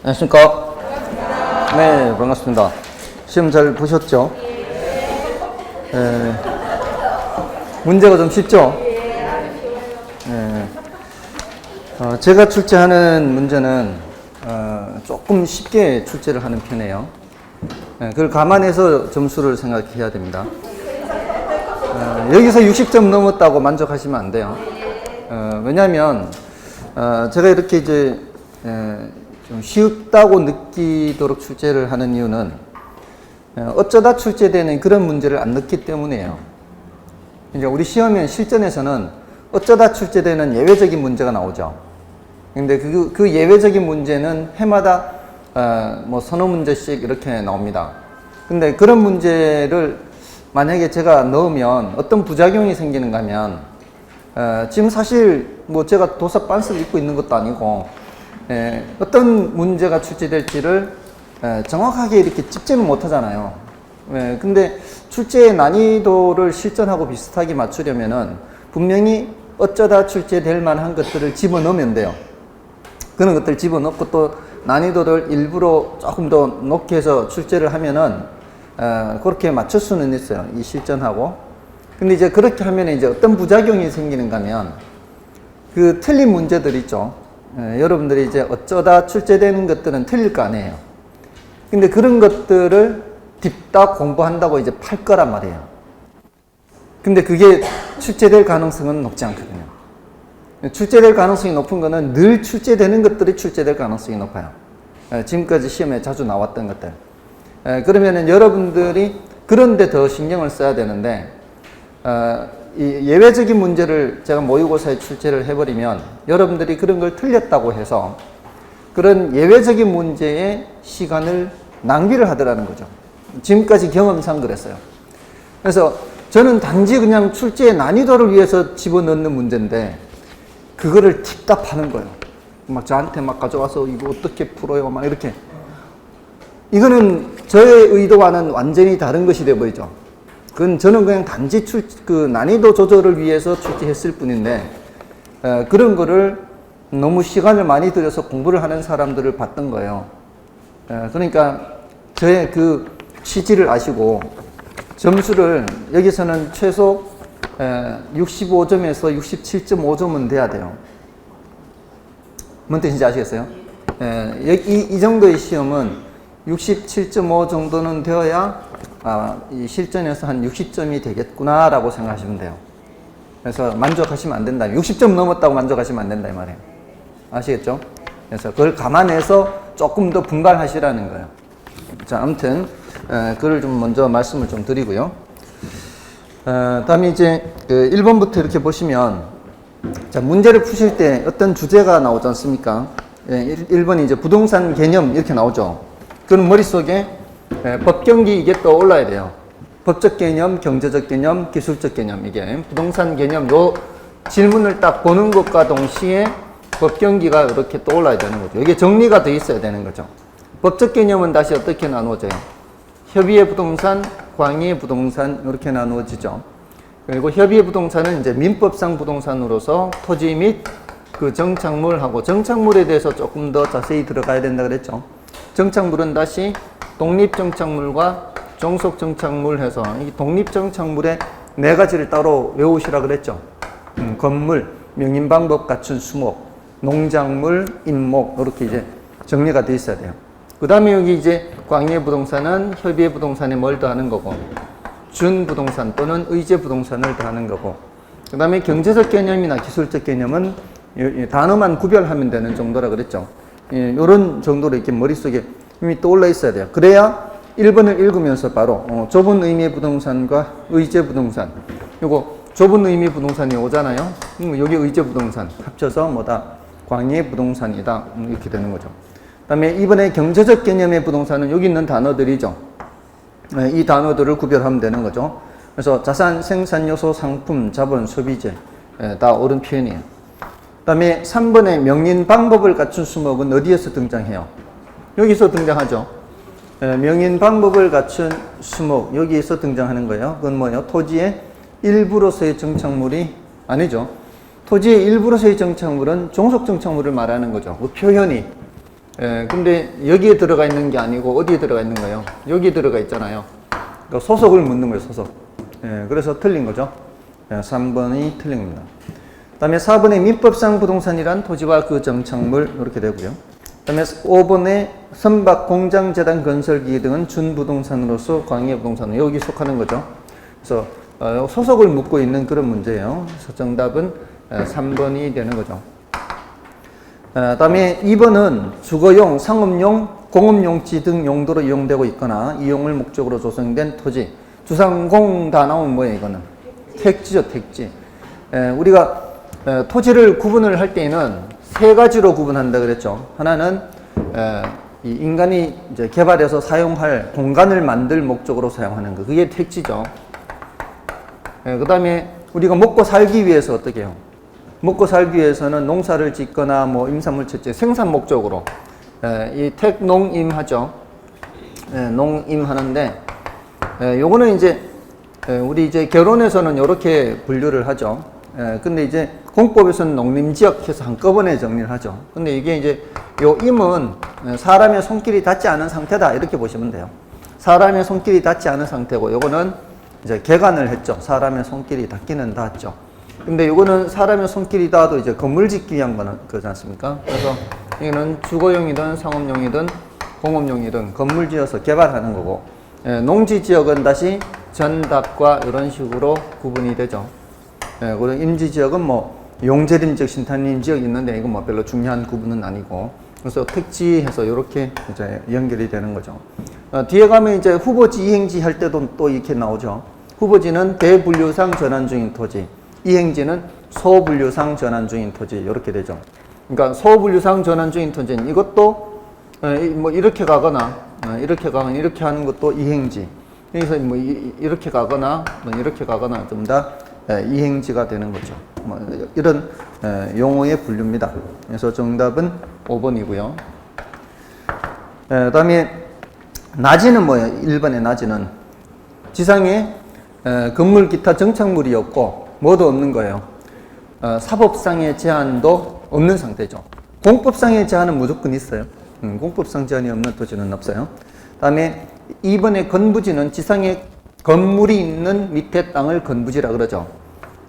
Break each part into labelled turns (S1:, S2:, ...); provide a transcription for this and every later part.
S1: 안녕하십니까? 네, 반갑습니다. 시험 잘 보셨죠? 문제가 좀 쉽죠? 제가 출제하는 문제는 조금 쉽게 출제를 하는 편이에요. 그걸 감안해서 점수를 생각해야 됩니다. 여기서 60점 넘었다고 만족하시면 안 돼요. 왜냐하면 제가 이렇게 이제 좀 쉽다고 느끼도록 출제를 하는 이유는 어쩌다 출제되는 그런 문제를 안 넣기 때문이에요. 이제 우리 시험에 실전에서는 어쩌다 출제되는 예외적인 문제가 나오죠. 근데 그 예외적인 문제는 해마다 뭐 서너 문제씩 이렇게 나옵니다. 근데 그런 문제를 만약에 제가 넣으면 어떤 부작용이 생기는가 하면 지금 사실 뭐 제가 도서 빤스를 입고 있는 것도 아니고 어떤 문제가 출제될지를 정확하게 이렇게 찍지는 못하잖아요. 근데 출제의 난이도를 실전하고 비슷하게 맞추려면은 분명히 어쩌다 출제될 만한 것들을 집어넣으면 돼요. 그런 것들을 집어넣고 또 난이도를 일부러 조금 더 높게 해서 출제를 하면은 그렇게 맞출 수는 있어요. 이 실전하고. 근데 이제 그렇게 하면 이제 어떤 부작용이 생기는가 하면 그 틀린 문제들 있죠. 여러분들이 이제 어쩌다 출제되는 것들은 틀릴 거 아니에요. 근데 그런 것들을 딥다 공부한다고 이제 팔 거란 말이에요. 근데 그게 출제될 가능성은 높지 않거든요. 출제될 가능성이 높은 거는 늘 출제되는 것들이 출제될 가능성이 높아요. 지금까지 시험에 자주 나왔던 것들. 그러면은 여러분들이 그런데 더 신경을 써야 되는데, 이 예외적인 문제를 제가 모의고사에 출제를 해버리면 여러분들이 그런 걸 틀렸다고 해서 그런 예외적인 문제에 시간을 낭비를 하더라는 거죠. 지금까지 경험상 그랬어요. 그래서 저는 단지 그냥 출제의 난이도를 위해서 집어넣는 문제인데 그거를 팁답하는 거예요. 막 저한테 막 가져와서 이거 어떻게 풀어요? 막 이렇게. 이거는 저의 의도와는 완전히 다른 것이 되어버리죠. 그건 저는 그냥 단지 그 난이도 조절을 위해서 출제했을 뿐인데 그런 거를 너무 시간을 많이 들여서 공부를 하는 사람들을 봤던 거예요. 그러니까 저의 그 취지를 아시고 점수를 여기서는 최소 65점에서 67.5점은 돼야 돼요. 뭔 뜻인지 아시겠어요? 이 정도의 시험은 67.5 정도는 되어야 이 실전에서 한 60점이 되겠구나 라고 생각하시면 돼요. 그래서 만족하시면 안 된다. 60점 넘었다고 만족하시면 안 된다 이 말이에요. 아시겠죠? 그래서 그걸 감안해서 조금 더 분발하시라는 거예요. 자, 아무튼 그걸 좀 먼저 말씀을 좀 드리고요. 다음에 이제 1번부터 이렇게 보시면, 자, 문제를 푸실 때 어떤 주제가 나오지 않습니까? 1번이 이제 부동산 개념 이렇게 나오죠. 그럼 머릿속에 법경기 이게 떠올라야 돼요. 법적 개념, 경제적 개념, 기술적 개념, 이게 부동산 개념, 요 질문을 딱 보는 것과 동시에 법경기가 이렇게 떠올라야 되는 거죠. 이게 정리가 돼 있어야 되는 거죠. 법적 개념은 다시 어떻게 나누어져요? 협의의 부동산, 광의의 부동산 이렇게 나누어지죠. 그리고 협의의 부동산은 이제 민법상 부동산으로서 토지 및 그 정착물하고, 정착물에 대해서 조금 더 자세히 들어가야 된다 그랬죠. 정착물은 다시 독립정착물과 종속정착물 해서 이 독립정착물의 네 가지를 따로 외우시라 그랬죠. 건물, 명인방법 갖춘 수목, 농작물, 임목 이렇게 이제 정리가 돼 있어야 돼요. 그 다음에 여기 이제 광의의 부동산은 협의의 부동산에 뭘 더하는 거고, 준부동산 또는 의제 부동산을 더하는 거고, 그 다음에 경제적 개념이나 기술적 개념은 단어만 구별하면 되는 정도라 그랬죠. 이런 정도로 이렇게 머릿속에 이미 떠올라 있어야 돼요. 그래야 1번을 읽으면서 바로 좁은 의미의 부동산과 의제 부동산, 요거 좁은 의미의 부동산이 오잖아요. 여기 의제 부동산 합쳐서 뭐다? 광의의 부동산이다. 이렇게 되는 거죠. 그 다음에 이번에 경제적 개념의 부동산은 여기 있는 단어들이죠. 이 단어들을 구별하면 되는 거죠. 그래서 자산, 생산 요소, 상품, 자본, 소비재 다 옳은 표현이에요. 그 다음에 3번에 명인 방법을 갖춘 수목은 어디에서 등장해요? 여기서 등장하죠. 명인 방법을 갖춘 수목, 여기에서 등장하는 거예요. 그건 뭐예요? 토지의 일부로서의 정착물이 아니죠. 토지의 일부로서의 정착물은 종속정착물을 말하는 거죠. 그 표현이 근데 여기에 들어가 있는 게 아니고 어디에 들어가 있는 거예요? 여기에 들어가 있잖아요. 그러니까 소속을 묻는 거예요, 소속. 그래서 틀린 거죠. 3번이 틀린 겁니다. 그 다음에 4번에 민법상 부동산이란 토지와 그 정착물 이렇게 되고요. 그 다음에 5번에 선박, 공장, 재단, 건설기 등은 준부동산으로서 광해부동산 여기 속하는 거죠. 그래서 소속을 묻고 있는 그런 문제예요. 그래서 정답은 3번이 되는 거죠. 다음에 2번은 주거용, 상업용, 공업용지 등 용도로 이용되고 있거나 이용을 목적으로 조성된 토지. 주상공 다 나오면 뭐예요, 이거는? 택지죠, 택지. 우리가 토지를 구분을 할 때에는 세 가지로 구분한다 그랬죠. 하나는 이 인간이 이제 개발해서 사용할 공간을 만들 목적으로 사용하는 거. 그게 택지죠. 그 다음에 우리가 먹고 살기 위해서 어떻게 해요? 먹고 살기 위해서는 농사를 짓거나 뭐 임산물 채취 생산 목적으로 이 택농임 하죠. 농임 하는데 요거는 이제 우리 이제 결혼에서는 이렇게 분류를 하죠. 근데 이제 공법에서는 농림지역 해서 한꺼번에 정리를 하죠. 근데 이게 이제 요 임은 사람의 손길이 닿지 않은 상태다 이렇게 보시면 돼요. 사람의 손길이 닿지 않은 상태고 요거는 이제 개간을 했죠. 사람의 손길이 닿기는 닿았죠. 근데 이거는 사람의 손길이 닿아도 이제 건물 짓기 위한 거는 그렇지 않습니까? 그래서 이거는 주거용이든 상업용이든 공업용이든 건물 지어서 개발하는 거고, 농지 지역은 다시 전답과 이런 식으로 구분이 되죠. 그리고 임지 지역은 뭐 용재림 지역, 신탄림 지역 있는데 이건 뭐 별로 중요한 구분은 아니고, 그래서 택지해서 이렇게 이제 연결이 되는 거죠. 뒤에 가면 이제 후보지 이행지 할 때도 또 이렇게 나오죠. 후보지는 대분류상 전환 중인 토지, 이행지는 소분류상 전환 중인 토지 이렇게 되죠. 그러니까 소분류상 전환 중인 토지는 이것도 뭐 이렇게 가거나 이렇게 하는 것도 이행지. 그래서 뭐 이렇게 가거나 뭐 이렇게 가거나 좀 다 이행지가 되는 거죠. 뭐 이런 용어의 분류입니다. 그래서 정답은 5번이고요. 그다음에 낮이는 뭐예요? 1번의 낮이는 지상에 건물 기타 정착물이 없고 뭐도 없는 거예요. 사법상의 제한도 없는 상태죠. 공법상의 제한은 무조건 있어요. 공법상 제한이 없는 토지는 없어요. 다음에 2번의 건부지는 지상에 건물이 있는 밑에 땅을 건부지라 그러죠.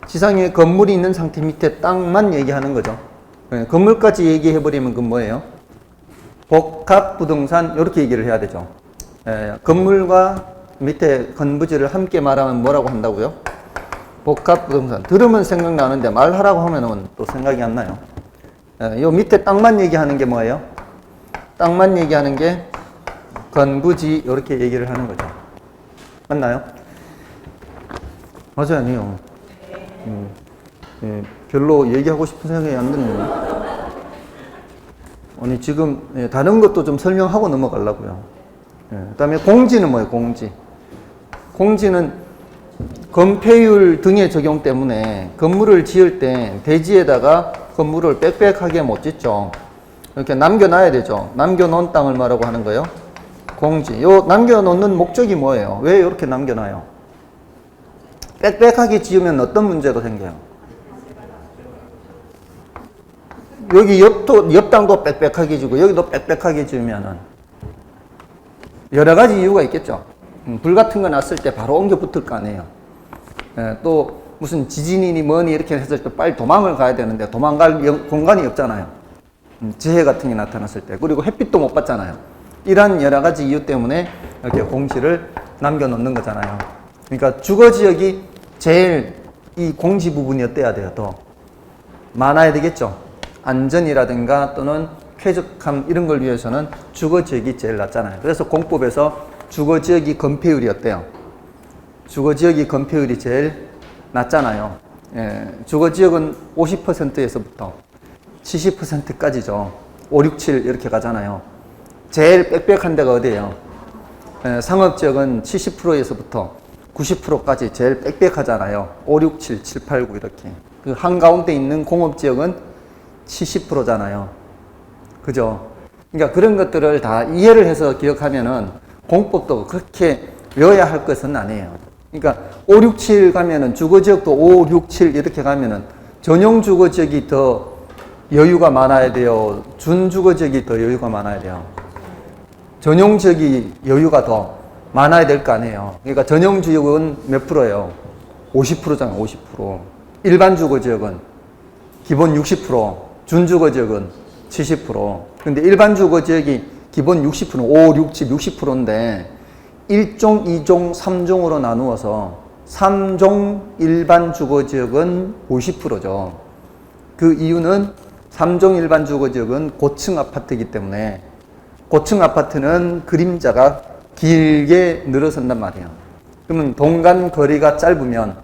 S1: 지상에 건물이 있는 상태 밑에 땅만 얘기하는 거죠. 건물까지 얘기해버리면 그건 뭐예요? 복합부동산 이렇게 얘기를 해야 되죠. 건물과 밑에 건부지를 함께 말하면 뭐라고 한다고요? 복합부동산. 들으면 생각나는데 말하라고 하면은 또 생각이 안 나요. 요 밑에 땅만 얘기하는 게 뭐예요? 땅만 얘기하는 게 건부지 이렇게 얘기를 하는 거죠. 맞나요? 맞아요, 아니요. 별로 얘기하고 싶은 생각이 안 드네요. 아니 지금 다른 것도 좀 설명하고 넘어가려고요. 그다음에 공지는 뭐예요? 공지. 공지는 건폐율 등의 적용 때문에 건물을 지을 때 대지에다가 건물을 빽빽하게 못 짓죠. 이렇게 남겨놔야 되죠. 남겨놓은 땅을 뭐라고 하는 거예요? 공지. 요 남겨놓는 목적이 뭐예요? 왜 이렇게 남겨놔요? 빽빽하게 지으면 어떤 문제가 생겨요? 여기 옆 땅도 빽빽하게 지고 여기도 빽빽하게 지으면은 여러 가지 이유가 있겠죠. 불 같은 거 났을 때 바로 옮겨 붙을 거 아니에요. 또 무슨 지진이니 뭐니 이렇게 했을 때 빨리 도망을 가야 되는데 도망갈 공간이 없잖아요. 재해 같은 게 나타났을 때. 그리고 햇빛도 못 받잖아요. 이런 여러 가지 이유 때문에 이렇게 공지를 남겨놓는 거잖아요. 그러니까 주거지역이 제일 이 공지 부분이 어때야 돼요? 더 많아야 되겠죠. 안전이라든가 또는 쾌적함 이런 걸 위해서는 주거지역이 제일 낫잖아요. 그래서 공법에서 주거지역이 건폐율이 어때요? 주거지역이 건폐율이 제일 낮잖아요. 주거지역은 50%에서부터 70%까지죠. 5, 6, 7 이렇게 가잖아요. 제일 빽빽한 데가 어디예요? 상업지역은 70%에서부터 90%까지 제일 빽빽하잖아요. 5, 6, 7, 7, 8, 9 이렇게. 그 한가운데 있는 공업지역은 70%잖아요. 그죠? 그러니까 그런 것들을 다 이해를 해서 기억하면은 공법도 그렇게 외워야 할 것은 아니에요. 그러니까 5, 6, 7 가면은 주거지역도 5, 6, 7 이렇게 가면은 전용 주거지역이 더 여유가 많아야 돼요? 준주거지역이 더 여유가 많아야 돼요? 전용지역이 여유가 더 많아야 될 거 아니에요. 그러니까 전용지역은 몇 프로예요? 50%잖아요. 50%. 일반 주거지역은 기본 60%, 준주거지역은 70%. 근데 일반 주거지역이 기본 60%, 5, 6, 7, 60%인데 1종, 2종, 3종으로 나누어서 3종 일반 주거지역은 50%죠. 그 이유는 3종 일반 주거지역은 고층 아파트이기 때문에 고층 아파트는 그림자가 길게 늘어선단 말이에요. 그러면 동간 거리가 짧으면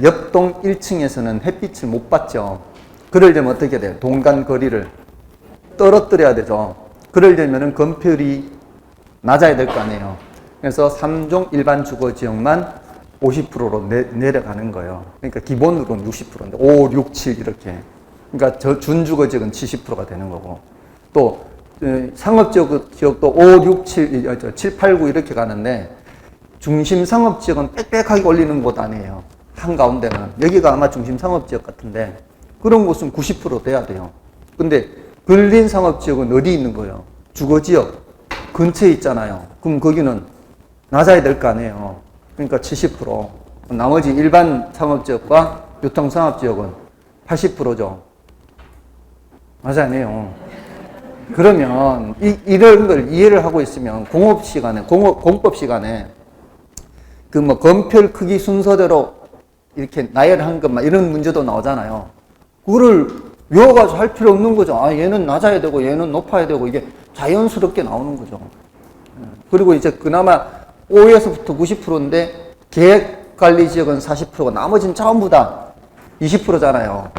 S1: 옆동 1층에서는 햇빛을 못 받죠. 그러려면 어떻게 돼요? 동간 거리를 떨어뜨려야 되죠. 그러려면 건폐율이 낮아야 될 거 아니에요. 그래서 3종 일반 주거지역만 50%로 내려가는 거예요. 그러니까 기본으로는 60%인데 5, 6, 7 이렇게. 그러니까 준주거지역은 70%가 되는 거고 또 상업지역도 5, 6, 7, 8, 9 이렇게 가는데 중심 상업지역은 빽빽하게 올리는 곳 아니에요. 한가운데는. 여기가 아마 중심 상업지역 같은데 그런 곳은 90% 돼야 돼요. 근데 근린 상업지역은 어디 있는 거예요? 주거지역 근처에 있잖아요. 그럼 거기는 낮아야 될 거 아니에요. 그러니까 70%. 나머지 일반 상업지역과 유통상업지역은 80%죠. 맞아요. 그러면 이런 걸 이해를 하고 있으면 공법 시간에 그 뭐 건폐율 크기 순서대로 이렇게 나열한 것만 이런 문제도 나오잖아요. 그거를 외워가지고 할 필요 없는 거죠. 아, 얘는 낮아야 되고 얘는 높아야 되고 이게 자연스럽게 나오는 거죠. 그리고 이제 그나마 5에서부터 90%인데 계획관리지역은 40%고 나머지는 전부 다 20%잖아요.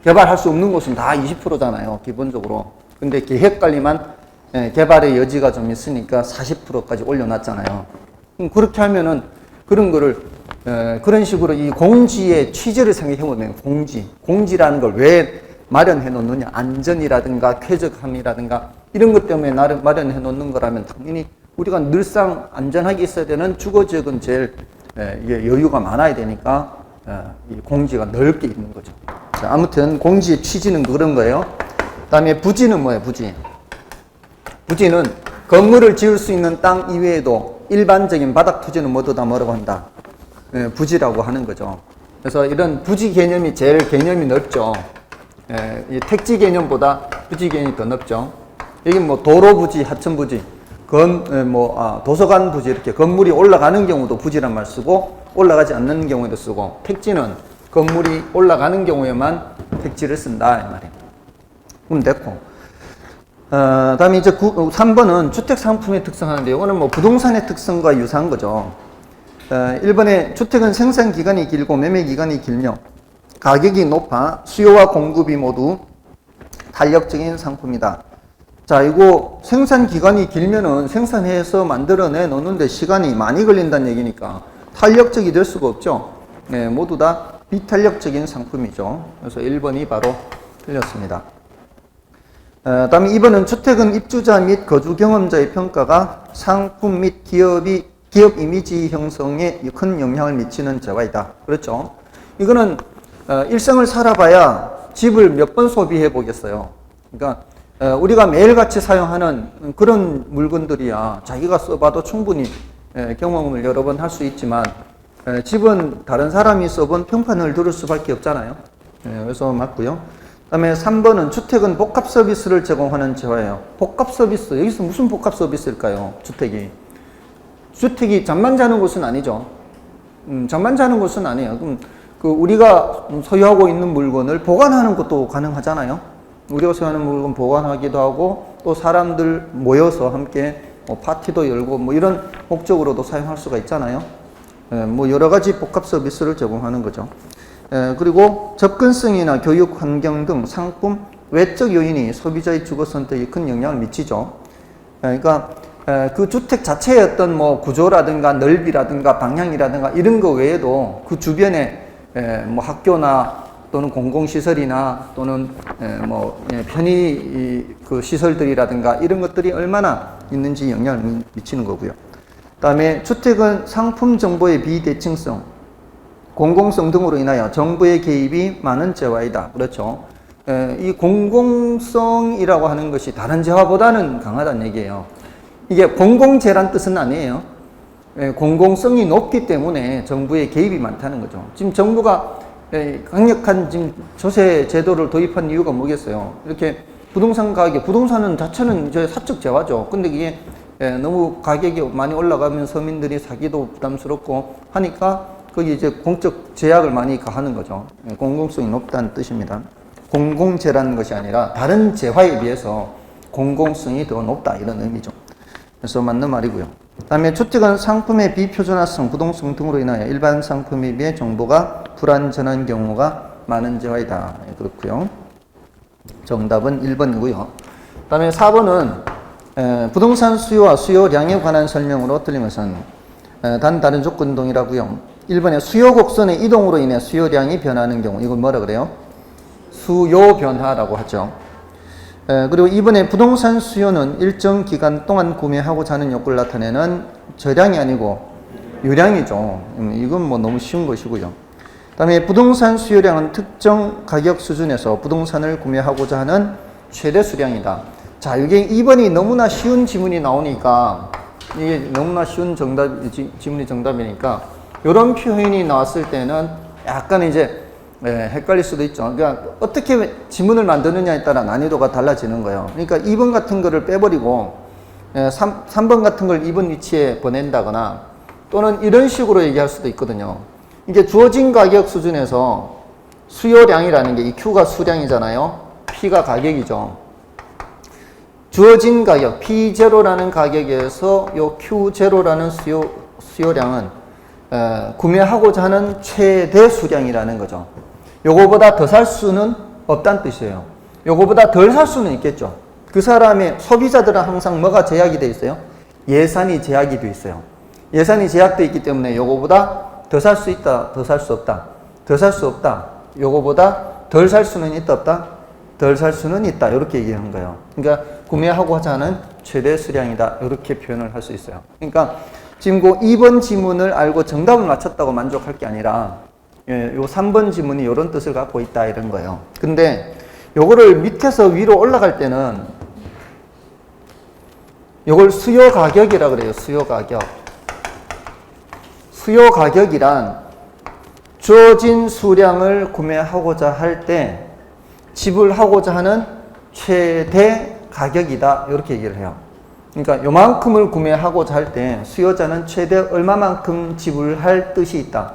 S1: 개발할 수 없는 곳은 다 20%잖아요. 기본적으로. 근데 계획관리만 개발의 여지가 좀 있으니까 40%까지 올려놨잖아요. 그렇게 하면은 그런 거를 그런 식으로 이 공지의 취지를 생각해보면 공지라는 걸 왜 마련해 놓느냐. 안전이라든가 쾌적함이라든가 이런 것 때문에 마련해 놓는 거라면 당연히 우리가 늘상 안전하게 있어야 되는 주거지역은 제일 이게 여유가 많아야 되니까 이 공지가 넓게 있는 거죠. 자, 아무튼 공지의 취지는 그런 거예요. 그 다음에 부지는 뭐예요? 부지는 건물을 지을 수 있는 땅 이외에도 일반적인 바닥 토지는 모두 다 뭐라고 한다? 부지라고 하는 거죠. 그래서 이런 부지 개념이 제일 개념이 넓죠. 이 택지 개념보다 부지 개념이 더 넓죠. 여기 뭐 도로 부지, 하천 부지, 도서관 부지 이렇게 건물이 올라가는 경우도 부지란 말 쓰고 올라가지 않는 경우에도 쓰고 택지는 건물이 올라가는 경우에만 택지를 쓴다 이 말이에요. 그럼 됐고. 다음에 이제 3번은 주택 상품의 특성하는데 이거는 뭐 부동산의 특성과 유사한 거죠. 1번에 주택은 생산 기간이 길고 매매 기간이 길며 가격이 높아 수요와 공급이 모두 탄력적인 상품이다. 자, 이거 생산 기간이 길면은 생산해서 만들어내 놓는데 시간이 많이 걸린다는 얘기니까 탄력적이 될 수가 없죠. 네, 모두 다 비탄력적인 상품이죠. 그래서 1번이 바로 틀렸습니다. 다음에 2번은 주택은 입주자 및 거주 경험자의 평가가 상품 및 기업 이미지 형성에 큰 영향을 미치는 재화이다. 그렇죠? 이거는 일생을 살아봐야 집을 몇 번 소비해 보겠어요. 그러니까 우리가 매일같이 사용하는 그런 물건들이야 자기가 써봐도 충분히 경험을 여러 번 할 수 있지만 집은 다른 사람이 써본 평판을 들을 수밖에 없잖아요. 그래서 맞고요. 그 다음에 3번은 주택은 복합 서비스를 제공하는 재화예요. 복합 서비스, 여기서 무슨 복합 서비스일까요? 주택이 잠만 자는 곳은 아니죠. 잠만 자는 곳은 아니에요. 그럼 우리가 소유하고 있는 물건을 보관하는 것도 가능하잖아요. 우리가 소유하는 물건 보관하기도 하고 또 사람들 모여서 함께 파티도 열고 뭐 이런 목적으로도 사용할 수가 있잖아요. 뭐 여러 가지 복합 서비스를 제공하는 거죠. 그리고 접근성이나 교육 환경 등 상품 외적 요인이 소비자의 주거 선택에 큰 영향을 미치죠. 그러니까 그 주택 자체의 어떤 뭐 구조라든가 넓이라든가 방향이라든가 이런 거 외에도 그 주변에 뭐 학교나 또는 공공시설이나 또는 뭐 편의 그 시설들이라든가 이런 것들이 얼마나 있는지 영향을 미치는 거고요. 그 다음에 주택은 상품 정보의 비대칭성, 공공성 등으로 인하여 정부의 개입이 많은 재화이다. 그렇죠. 이 공공성이라고 하는 것이 다른 재화보다는 강하다는 얘기예요. 이게 공공재란 뜻은 아니에요. 공공성이 높기 때문에 정부의 개입이 많다는 거죠. 지금 정부가 강력한 지금 조세 제도를 도입한 이유가 뭐겠어요? 이렇게 부동산 가격, 부동산은 자체는 이제 사적 재화죠. 근데 이게 너무 가격이 많이 올라가면 서민들이 사기도 부담스럽고 하니까 거기 이제 공적 제약을 많이 가하는 거죠. 공공성이 높다는 뜻입니다. 공공재라는 것이 아니라 다른 재화에 비해서 공공성이 더 높다 이런 의미죠. 그래서 맞는 말이고요. 다음에 주택은 상품의 비표준화성, 부동성 등으로 인하여 일반 상품에 비해 정보가 불완전한 경우가 많은 재화이다. 그렇고요. 정답은 1번이고요. 다음에 4번은 부동산 수요와 수요량에 관한 설명으로 틀린 것은 단 다른 조건 동일하고요. 1번에 수요 곡선의 이동으로 인해 수요량이 변하는 경우, 이걸 뭐라 그래요? 수요 변화라고 하죠. 그리고 이번에 부동산 수요는 일정 기간 동안 구매하고자 하는 욕구를 나타내는 저량이 아니고 유량이죠. 이건 뭐 너무 쉬운 것이고요. 다음에 부동산 수요량은 특정 가격 수준에서 부동산을 구매하고자 하는 최대 수량이다. 자, 이게 2번이 너무나 쉬운 지문이 나오니까 이게 너무나 쉬운 지문이 정답이니까 이런 표현이 나왔을 때는 약간 이제 헷갈릴 수도 있죠. 그러니까 어떻게 지문을 만드느냐에 따라 난이도가 달라지는 거예요. 그러니까 2번 같은 거를 빼버리고 3번 같은 걸 2번 위치에 보낸다거나 또는 이런 식으로 얘기할 수도 있거든요. 이게 주어진 가격 수준에서 수요량이라는 게 이 Q가 수량이잖아요. P가 가격이죠. 주어진 가격 P0라는 가격에서 요 Q0라는 수요량은 구매하고자 하는 최대 수량이라는 거죠. 요거보다 더 살 수는 없다는 뜻이에요. 요거보다 덜 살 수는 있겠죠. 그 사람의 소비자들은 항상 뭐가 제약이 되어 있어요? 예산이 제약이 되어 있어요. 예산이 제약되어 있기 때문에 요거보다 더 살 수 있다, 더 살 수 없다. 더 살 수 없다. 요거보다 덜 살 수는 있다, 없다? 덜 살 수는 있다. 이렇게 얘기하는 거예요. 그러니까 구매하고자 하는 최대 수량이다. 이렇게 표현을 할 수 있어요. 그러니까 지금 그 2번 지문을 알고 정답을 맞췄다고 만족할 게 아니라 요 3번 지문이 이런 뜻을 갖고 있다 이런 거예요. 근데 요거를 밑에서 위로 올라갈 때는 요걸 수요 가격이라 그래요. 수요 가격. 수요 가격이란 주어진 수량을 구매하고자 할 때 지불하고자 하는 최대 가격이다. 이렇게 얘기를 해요. 그러니까 요만큼을 구매하고자 할 때 수요자는 최대 얼마만큼 지불할 뜻이 있다.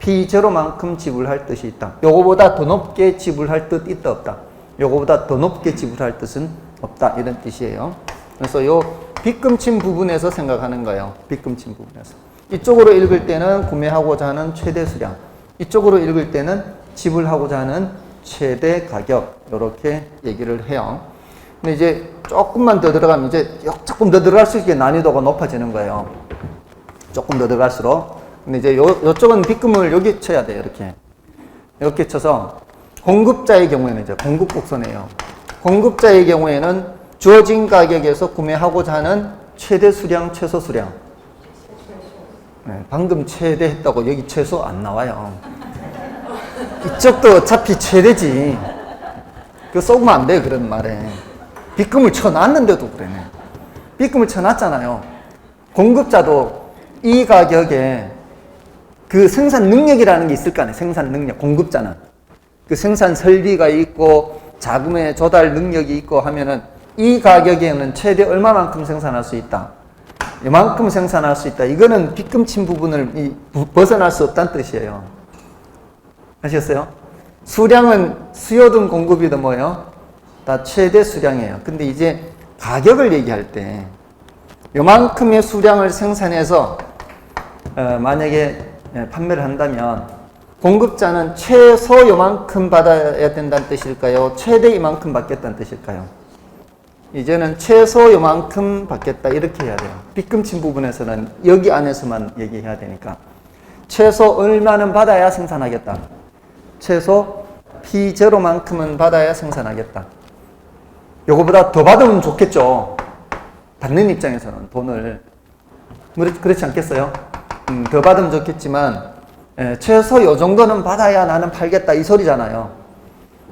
S1: P0만큼 지불할 뜻이 있다. 요거보다 더 높게 지불할 뜻 있다 없다. 요거보다 더 높게 지불할 뜻은 없다. 이런 뜻이에요. 그래서 요 빗금친 부분에서 생각하는 거예요. 빗금친 부분에서. 이쪽으로 읽을 때는 구매하고자 하는 최대 수량. 이쪽으로 읽을 때는 지불하고자 하는 최대 가격. 이렇게 얘기를 해요. 근데 이제 조금만 더 들어가면 이제 조금 더 들어갈수록 난이도가 높아지는 거예요. 조금 더 들어갈수록. 근데 이제 요쪽은 빗금을 여기 쳐야 돼요. 이렇게 쳐서 공급자의 경우에는 이제 공급 곡선이에요. 공급자의 경우에는 주어진 가격에서 구매하고자 하는 최대 수량, 최소 수량. 네, 방금 최대 했다고 여기 최소 안 나와요. 이쪽도 어차피 최대지. 그거 쏘면 안 돼요. 그런 말에. 빗금을 쳐놨는데도 그러네. 빗금을 쳐놨잖아요. 공급자도 이 가격에 그 생산 능력이라는 게 있을 거 아니에요. 생산 능력. 공급자는. 그 생산 설비가 있고 자금의 조달 능력이 있고 하면은 이 가격에는 최대 얼마만큼 생산할 수 있다. 이만큼 생산할 수 있다. 이거는 빗금 친 부분을 벗어날 수 없다는 뜻이에요. 아셨어요? 수량은 수요든 공급이든 뭐예요? 다 최대 수량이에요. 근데 이제 가격을 얘기할 때 요만큼의 수량을 생산해서 만약에 판매를 한다면 공급자는 최소 요만큼 받아야 된다는 뜻일까요? 최대 이만큼 받겠다는 뜻일까요? 이제는 최소 요만큼 받겠다 이렇게 해야 돼요. 빗금 친 부분에서는 여기 안에서만 얘기해야 되니까 최소 얼마는 받아야 생산하겠다. 최소 P0만큼은 받아야 생산하겠다. 요거보다 더 받으면 좋겠죠. 받는 입장에서는 돈을. 그렇지 않겠어요? 더 받으면 좋겠지만 최소 요 정도는 받아야 나는 팔겠다 이 소리잖아요.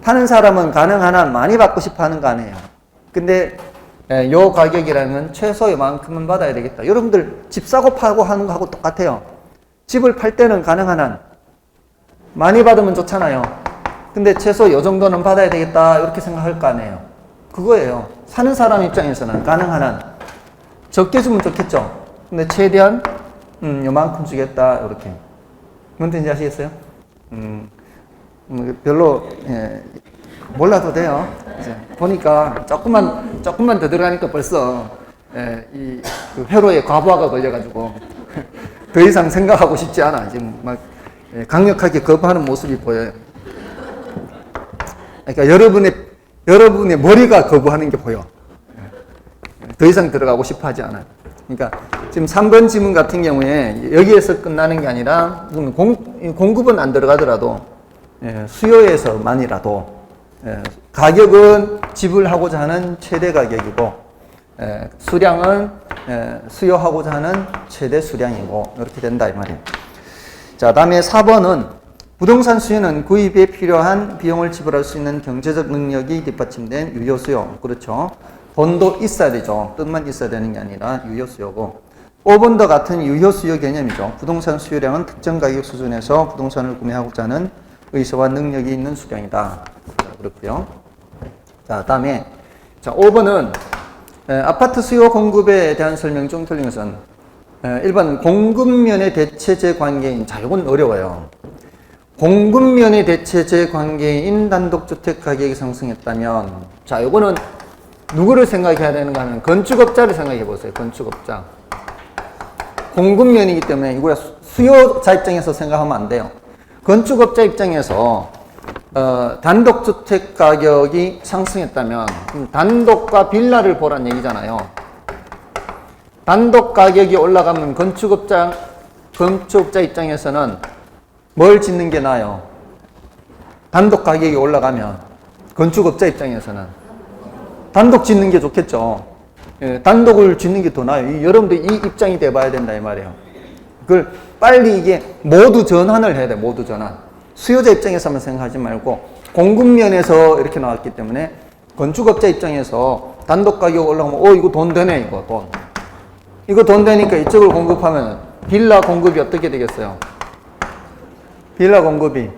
S1: 파는 사람은 가능한 한 많이 받고 싶어 하는 거 아니에요. 근데 요 가격이라면 최소 요만큼은 받아야 되겠다. 여러분들 집 사고 파고 하는 거하고 똑같아요. 집을 팔 때는 가능한 한 많이 받으면 좋잖아요. 근데 최소 요 정도는 받아야 되겠다 이렇게 생각할 거 아니에요. 그거예요. 사는 사람 입장에서는 가능한 한 적게 주면 좋겠죠. 근데 최대한 요만큼 주겠다 이렇게. 뭔 뜻인지 아시겠어요? 별로 몰라도 돼요. 이제 보니까 조금만 더 들어가니까 벌써 그 회로에 과부하가 걸려가지고 더 이상 생각하고 싶지 않아. 지금 막 강력하게 거부하는 모습이 보여요. 그러니까 여러분의 머리가 거부하는 게 보여. 더 이상 들어가고 싶어 하지 않아요. 그러니까 지금 3번 지문 같은 경우에 여기에서 끝나는 게 아니라 공급은 안 들어가더라도 수요에서만이라도 가격은 지불하고자 하는 최대 가격이고 수량은 수요하고자 하는 최대 수량이고 이렇게 된다 이 말이에요. 자, 다음에 4번은 부동산 수요는 구입에 필요한 비용을 지불할 수 있는 경제적 능력이 뒷받침된 유효 수요. 그렇죠. 돈도 있어야 되죠. 뜻만 있어야 되는 게 아니라 유효 수요고. 5번도 같은 유효 수요 개념이죠. 부동산 수요량은 특정 가격 수준에서 부동산을 구매하고자 하는 의사와 능력이 있는 수량이다. 그렇고요. 자, 다음에 5번은 아파트 수요 공급에 대한 설명 중 틀린 것은 1번 공급면의 대체제 관계인. 자, 이건 어려워요. 공급면의 대체제 관계인 단독주택 가격이 상승했다면, 자, 이거는 누구를 생각해야 되는가 하면 건축업자를 생각해 보세요. 건축업자. 공급면이기 때문에 이거 수요자 입장에서 생각하면 안 돼요. 건축업자 입장에서 단독주택 가격이 상승했다면 단독과 빌라를 보란 얘기잖아요. 단독 가격이 올라가면 건축업자 입장에서는 뭘 짓는 게 나아요? 단독 가격이 올라가면 건축업자 입장에서는 단독 짓는 게 좋겠죠. 단독을 짓는 게 더 나아요. 여러분들 이 입장이 돼봐야 된다 이 말이에요. 그걸 빨리 이게 모두 전환을 해야 돼. 모두 전환. 수요자 입장에서만 생각하지 말고 공급면에서 이렇게 나왔기 때문에 건축업자 입장에서 단독 가격 올라가면 이거 돈 되네. 이거 돈 되니까 이쪽을 공급하면 빌라 공급이 어떻게 되겠어요? 빌라 공급이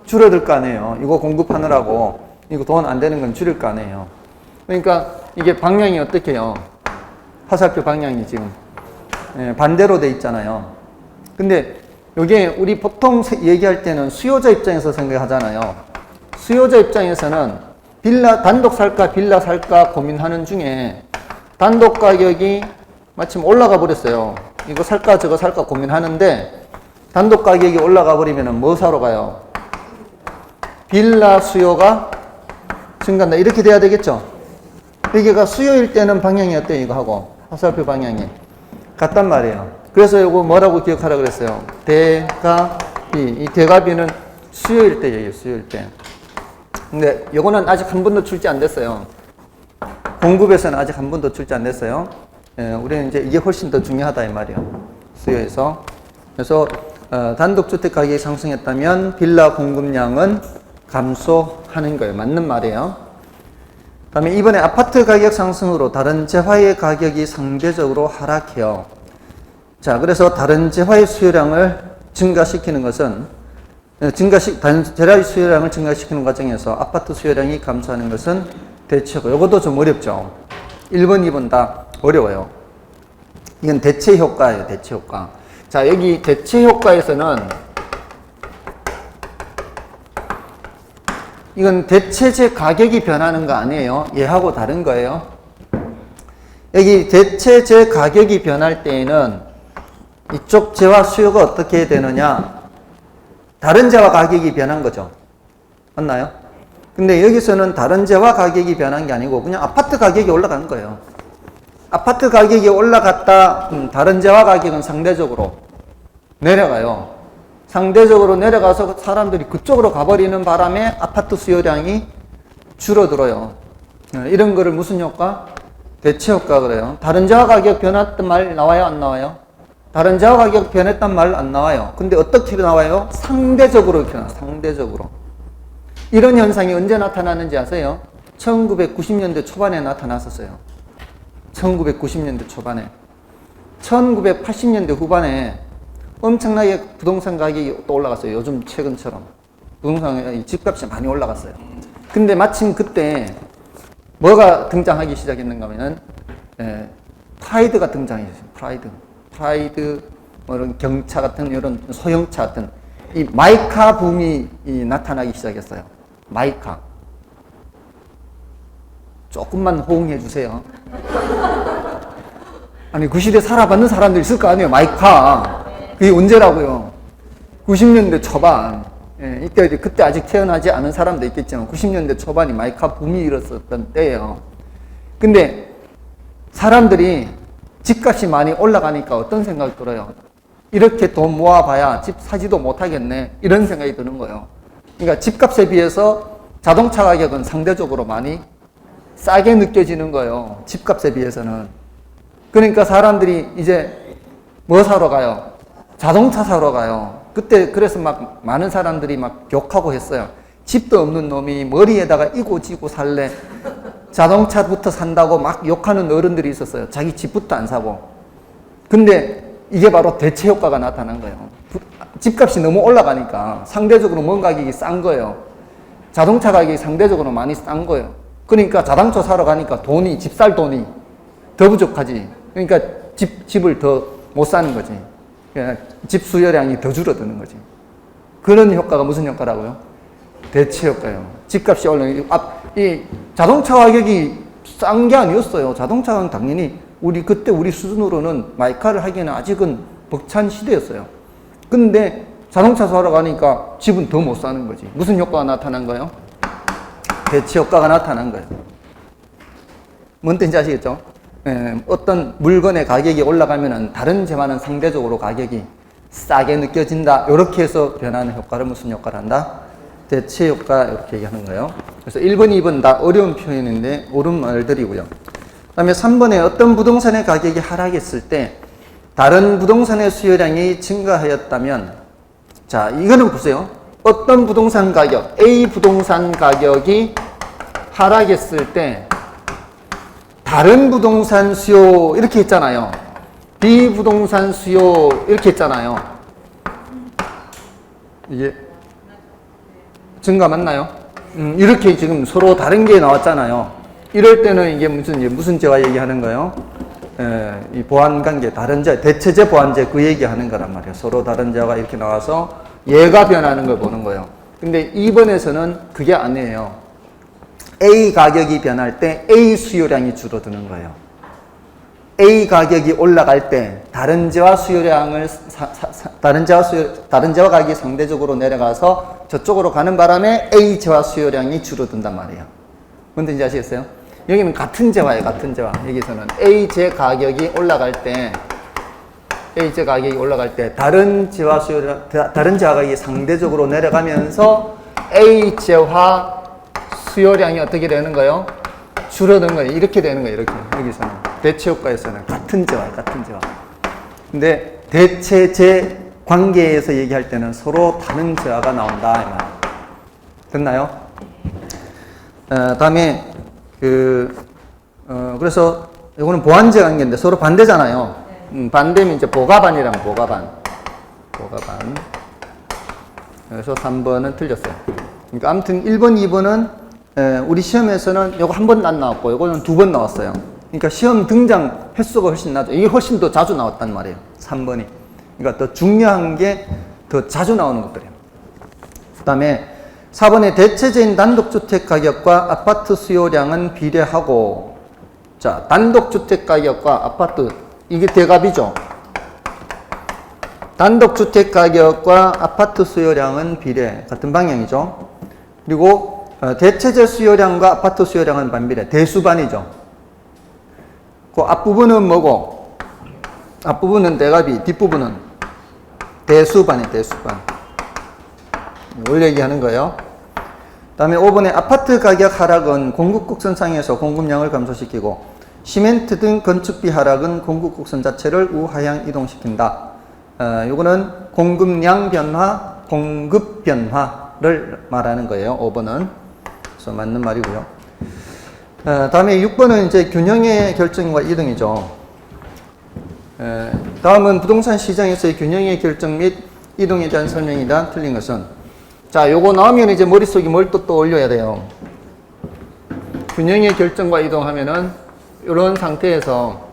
S1: 줄어들 거 아니에요. 이거 공급하느라고 이거 돈 안 되는 건 줄일 거 아니에요. 그러니까 이게 방향이 어떻게 해요? 화살표 방향이 지금 반대로 돼 있잖아요. 근데 이게 우리 보통 얘기할 때는 수요자 입장에서 생각하잖아요. 수요자 입장에서는 단독 살까 빌라 살까 고민하는 중에 단독 가격이 마침 올라가 버렸어요. 이거 살까 저거 살까 고민하는데 단독 가격이 올라가 버리면 뭐 사러 가요? 빌라 수요가 증가한다. 이렇게 돼야 되겠죠? 여기가 수요일 때는 방향이 어때요? 이거 하고 화살표 방향이 같단 말이에요. 그래서 이거 뭐라고 기억하라 그랬어요? 대가비. 이 대가비는 수요일 때 얘기해요. 수요일 때. 근데 이거는 아직 한 번도 출제 안 됐어요. 공급에서는 아직 한 번도 출제 안 됐어요. 우리는 이제 이게 훨씬 더 중요하다 이 말이에요. 수요에서. 그래서 단독주택 가격이 상승했다면 빌라 공급량은 감소하는 거예요. 맞는 말이에요. 다음에 이번에 아파트 가격 상승으로 다른 재화의 가격이 상대적으로 하락해요. 자, 그래서 다른 재화의 수요량을 증가시키는 것은 재화의 수요량을 증가시키는 과정에서 아파트 수요량이 감소하는 것은 대체고. 이것도 좀 어렵죠. 1번, 2번 다 어려워요. 이건 대체 효과예요. 대체 효과. 자, 여기 대체 효과에서는 이건 대체재 가격이 변하는 거 아니에요. 얘하고 다른 거예요. 여기 대체재 가격이 변할 때에는 이쪽 재화 수요가 어떻게 되느냐? 다른 재화 가격이 변한 거죠. 맞나요? 근데 여기서는 다른 재화 가격이 변한 게 아니고 그냥 아파트 가격이 올라간 거예요. 아파트 가격이 올라갔다 다른 재화 가격은 상대적으로 내려가요. 상대적으로 내려가서 사람들이 그쪽으로 가버리는 바람에 아파트 수요량이 줄어들어요. 이런 거를 무슨 효과? 대체 효과 그래요. 다른 재화 가격 변했단 말 나와요? 안 나와요? 다른 재화 가격 변했단 말 안 나와요. 근데 어떻게 나와요? 상대적으로 이렇게 나와요. 상대적으로. 이런 현상이 언제 나타나는지 아세요? 1990년대 초반에 나타났었어요. 1990년대 초반에. 1980년대 후반에 엄청나게 부동산 가격이 또 올라갔어요. 요즘 최근처럼. 부동산 집값이 많이 올라갔어요. 근데 마침 그때 뭐가 등장하기 시작했는가 하면은, 프라이드가 등장했어요. 프라이드, 뭐 이런 경차 같은 이런 소형차 같은 이 마이카 붐이 나타나기 시작했어요. 마이카. 조금만 호응해 주세요. 아니, 그 시대 살아봤는 사람들 있을 거 아니에요. 마이카. 그게 언제라고요? 90년대 초반. 그때 아직 태어나지 않은 사람도 있겠지만 90년대 초반이 마이카 붐이 일었었던 때예요. 근데 사람들이 집값이 많이 올라가니까 어떤 생각이 들어요? 이렇게 돈 모아봐야 집 사지도 못하겠네. 이런 생각이 드는 거예요. 그러니까 집값에 비해서 자동차 가격은 상대적으로 많이 싸게 느껴지는 거예요. 집값에 비해서는. 그러니까 사람들이 이제 뭐 사러 가요? 자동차 사러 가요. 그때 그래서 막 많은 사람들이 막 욕하고 했어요. 집도 없는 놈이 머리에다가 이고 지고 살래. 자동차부터 산다고 막 욕하는 어른들이 있었어요. 자기 집부터 안 사고. 근데 이게 바로 대체 효과가 나타난 거예요. 집값이 너무 올라가니까 상대적으로 뭔 가격이 싼 거예요. 자동차 가격이 상대적으로 많이 싼 거예요. 그러니까 자동차 사러 가니까 집 살 돈이 더 부족하지. 그러니까 집을 더 못 사는 거지. 그러니까 집 수요량이 더 줄어드는 거지. 그런 효과가 무슨 효과라고요? 대체 효과예요. 집값이 이 자동차 가격이 싼 게 아니었어요. 자동차는 당연히 그때 우리 수준으로는 마이카를 하기에는 아직은 벅찬 시대였어요. 근데 자동차 사러 가니까 집은 더 못 사는 거지. 무슨 효과가 나타난 거예요? 대체 효과가 나타난 거예요. 뭔 뜻인지 아시겠죠? 어떤 물건의 가격이 올라가면은 다른 재화는 상대적으로 가격이 싸게 느껴진다. 이렇게 해서 변하는 효과를 무슨 효과를 한다? 대체 효과, 이렇게 얘기하는 거예요. 그래서 1번, 2번 다 어려운 표현인데 옳은 말들이고요. 그 다음에 3번에 어떤 부동산의 가격이 하락했을 때 다른 부동산의 수요량이 증가하였다면, 자, 이거는 보세요. 어떤 부동산 가격, A 부동산 가격이 하락했을 때 다른 부동산 수요 이렇게 했잖아요. B 부동산 수요 이렇게 했잖아요. 이게 증가 맞나요? 이렇게 지금 서로 다른 게 나왔잖아요. 이럴 때는 이게 무슨 재화 얘기하는 거예요? 이 보완관계, 다른 재, 대체재, 보완재 그 얘기하는 거란 말이에요. 서로 다른 재화가 이렇게 나와서 얘가 변하는 걸 보는 거예요. 근데 2번에서는 그게 아니에요. A 가격이 변할 때 A 수요량이 줄어드는 거예요. A 가격이 올라갈 때 다른 재화 수요량을 다른 재화 가격이 상대적으로 내려가서 저쪽으로 가는 바람에 A 재화 수요량이 줄어든단 말이에요. 뭔지 이제 아시겠어요? 여기는 같은 재화예요. 같은 재화. 여기서는 A 재 가격이 올라갈 때 다른 재화 가격이 상대적으로 내려가면서 A 재화 수요량이 어떻게 되는 거예요? 줄어드는 거예요. 이렇게 되는 거예요. 이렇게. 여기서는. 대체 효과에서는 같은 재화예요. 같은 재화. 근데 대체재 관계에서 얘기할 때는 서로 다른 재화가 나온다. 이 말. 됐나요? 다음에 그래서 이거는 보완재 관계인데 서로 반대잖아요. 반대면 이제 보가반이랑 보가반. 그래서 3번은 틀렸어요. 그러니까 아무튼 1번, 2번은 우리 시험에서는 이거 한 번 안 나왔고 이거는 2번 나왔어요. 그러니까 시험 등장 횟수가 훨씬 낮죠. 이게 훨씬 더 자주 나왔단 말이에요. 3번이. 그러니까 더 중요한 게 더 자주 나오는 것들이에요. 그 다음에 4번에 대체재인 단독주택 가격과 아파트 수요량은 비례하고, 자, 단독주택 가격과 아파트, 이게 대갑이죠. 단독주택 가격과 아파트 수요량은 비례, 같은 방향이죠. 그리고 대체재 수요량과 아파트 수요량은 반비례, 대수반이죠. 그 앞부분은 뭐고? 앞부분은 대갑이, 뒷부분은 대수반이, 대수반. 이걸 얘기하는 거예요. 다음에 5번에 아파트 가격 하락은 공급 곡선상에서 공급량을 감소시키고 시멘트 등 건축비 하락은 공급 곡선 자체를 우하향 이동시킨다. 요거는 공급량 변화, 공급 변화 변화를 말하는 거예요. 5번은. 그래서 맞는 말이고요. 다음에 6번은 이제 균형의 결정과 이동이죠. 다음은 부동산 시장에서의 균형의 결정 및 이동에 대한 설명이다. 틀린 것은. 자, 요거 나오면 이제 머릿속에 뭘 또 떠올려야 돼요. 균형의 결정과 이동하면은 이런 상태에서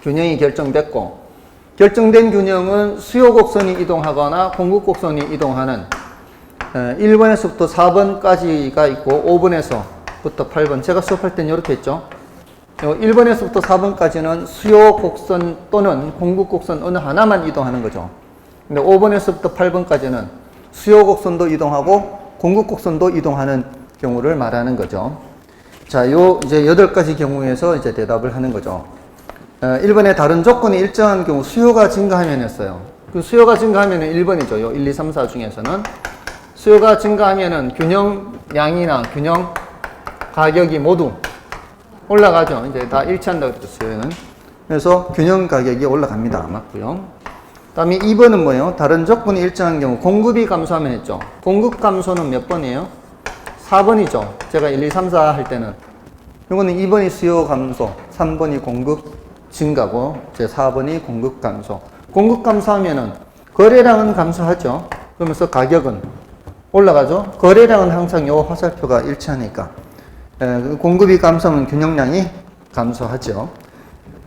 S1: 균형이 결정됐고, 결정된 균형은 수요 곡선이 이동하거나 공급 곡선이 이동하는 1번에서부터 4번까지가 있고 5번에서부터 8번. 제가 수업할 때는 이렇게 했죠. 1번에서부터 4번까지는 수요 곡선 또는 공급 곡선 어느 하나만 이동하는 거죠. 근데 5번에서부터 8번까지는 수요 곡선도 이동하고 공급 곡선도 이동하는 경우를 말하는 거죠. 자, 요 이제 8가지 경우에서 이제 대답을 하는 거죠. 1번에 다른 조건이 일정한 경우 수요가 증가하면 했어요. 그 수요가 증가하면은 1번이죠. 요 1, 2, 3, 4 중에서는 수요가 증가하면은 균형량이나 균형 가격이 모두 올라가죠. 이제 다 일치한다고 그랬죠, 수요는. 그래서 균형 가격이 올라갑니다. 맞고요. 다음에 2번은 뭐예요? 다른 조건이 일정한 경우 공급이 감소하면 했죠. 공급 감소는 몇 번이에요? 4번이죠. 제가 1, 2, 3, 4 할 때는. 이거는 2번이 수요 감소, 3번이 공급 증가고, 제 4번이 공급 감소. 공급 감소하면은 거래량은 감소하죠. 그러면서 가격은 올라가죠. 거래량은 항상 요 화살표가 일치하니까. 공급이 감소하면 균형량이 감소하죠.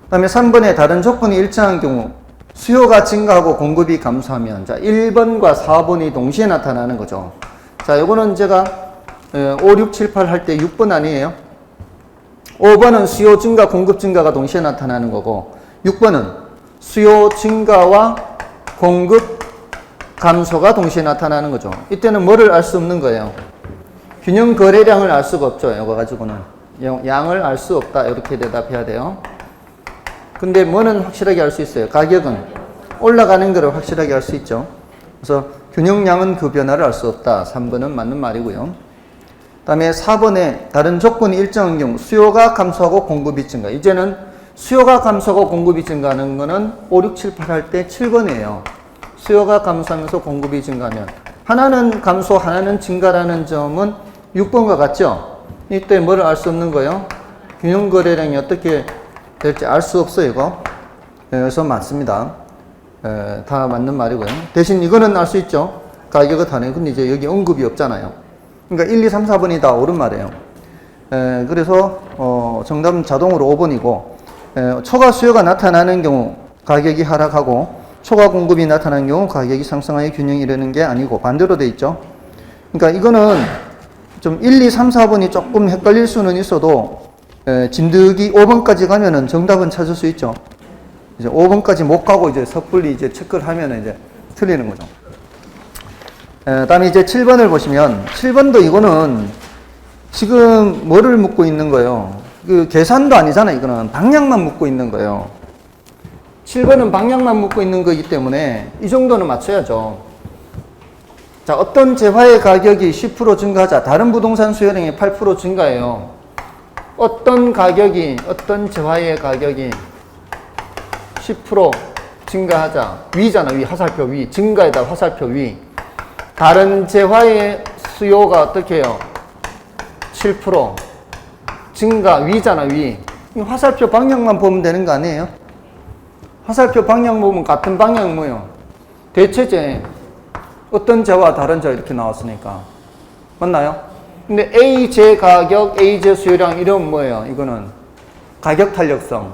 S1: 그 다음에 3번에 다른 조건이 일정한 경우 수요가 증가하고 공급이 감소하면, 자, 1번과 4번이 동시에 나타나는 거죠. 자, 요거는 제가 5, 6, 7, 8 할 때 6번 아니에요? 5번은 수요 증가, 공급 증가가 동시에 나타나는 거고, 6번은 수요 증가와 공급 감소가 동시에 나타나는 거죠. 이때는 뭐를 알 수 없는 거예요? 균형 거래량을 알 수가 없죠. 이거 가지고는. 양을 알 수 없다. 이렇게 대답해야 돼요. 근데 뭐는 확실하게 알 수 있어요? 가격은 올라가는 거를 확실하게 알 수 있죠. 그래서 균형량은 그 변화를 알 수 없다. 3번은 맞는 말이고요. 다음에 4번에 다른 조건이 일정한 경우 수요가 감소하고 공급이 증가. 이제는 수요가 감소하고 공급이 증가하는 거는 5, 6, 7, 8 할 때 7번이에요. 수요가 감소하면서 공급이 증가하면 하나는 감소, 하나는 증가라는 점은 6번과 같죠? 이때 뭐를 알 수 없는 거예요? 균형 거래량이 어떻게 될지 알 수 없어요, 이거. 그래서 맞습니다. 다 맞는 말이고요. 대신 이거는 알 수 있죠? 가격은 다르네. 근데 이제 여기 언급이 없잖아요. 그러니까 1, 2, 3, 4번이 다 옳은 말이에요. 그래서 정답은 자동으로 5번이고, 초과 수요가 나타나는 경우 가격이 하락하고 초과 공급이 나타나는 경우 가격이 상승하여 균형이 이르는 게 아니고 반대로 돼 있죠. 그러니까 이거는 좀 1, 2, 3, 4번이 조금 헷갈릴 수는 있어도 진득이 5번까지 가면은 정답은 찾을 수 있죠. 이제 5번까지 못 가고 이제 섣불리 이제 체크를 하면은 이제 틀리는 거죠. 다음에 이제 7번을 보시면 7번도 이거는 지금 뭐를 묻고 있는 거예요? 그 계산도 아니잖아요. 이거는 방향만 묻고 있는 거예요. 7번은 방향만 묻고 있는 거기 때문에 이 정도는 맞춰야죠. 자, 어떤 재화의 가격이 10% 증가하자 다른 부동산 수요량이 8% 증가해요. 어떤 재화의 가격이 10% 증가하자. 위잖아, 위. 화살표 위. 증가에다 화살표 위. 다른 재화의 수요가 어떻게 해요? 7% 증가, 위잖아, 위. 화살표 방향만 보면 되는 거 아니에요? 화살표 방향 보면 같은 방향 뭐예요? 대체제. 어떤 재와 다른 재 이렇게 나왔으니까. 맞나요? 근데 A재 가격, A재 수요량 이러면 뭐예요? 이거는 가격 탄력성.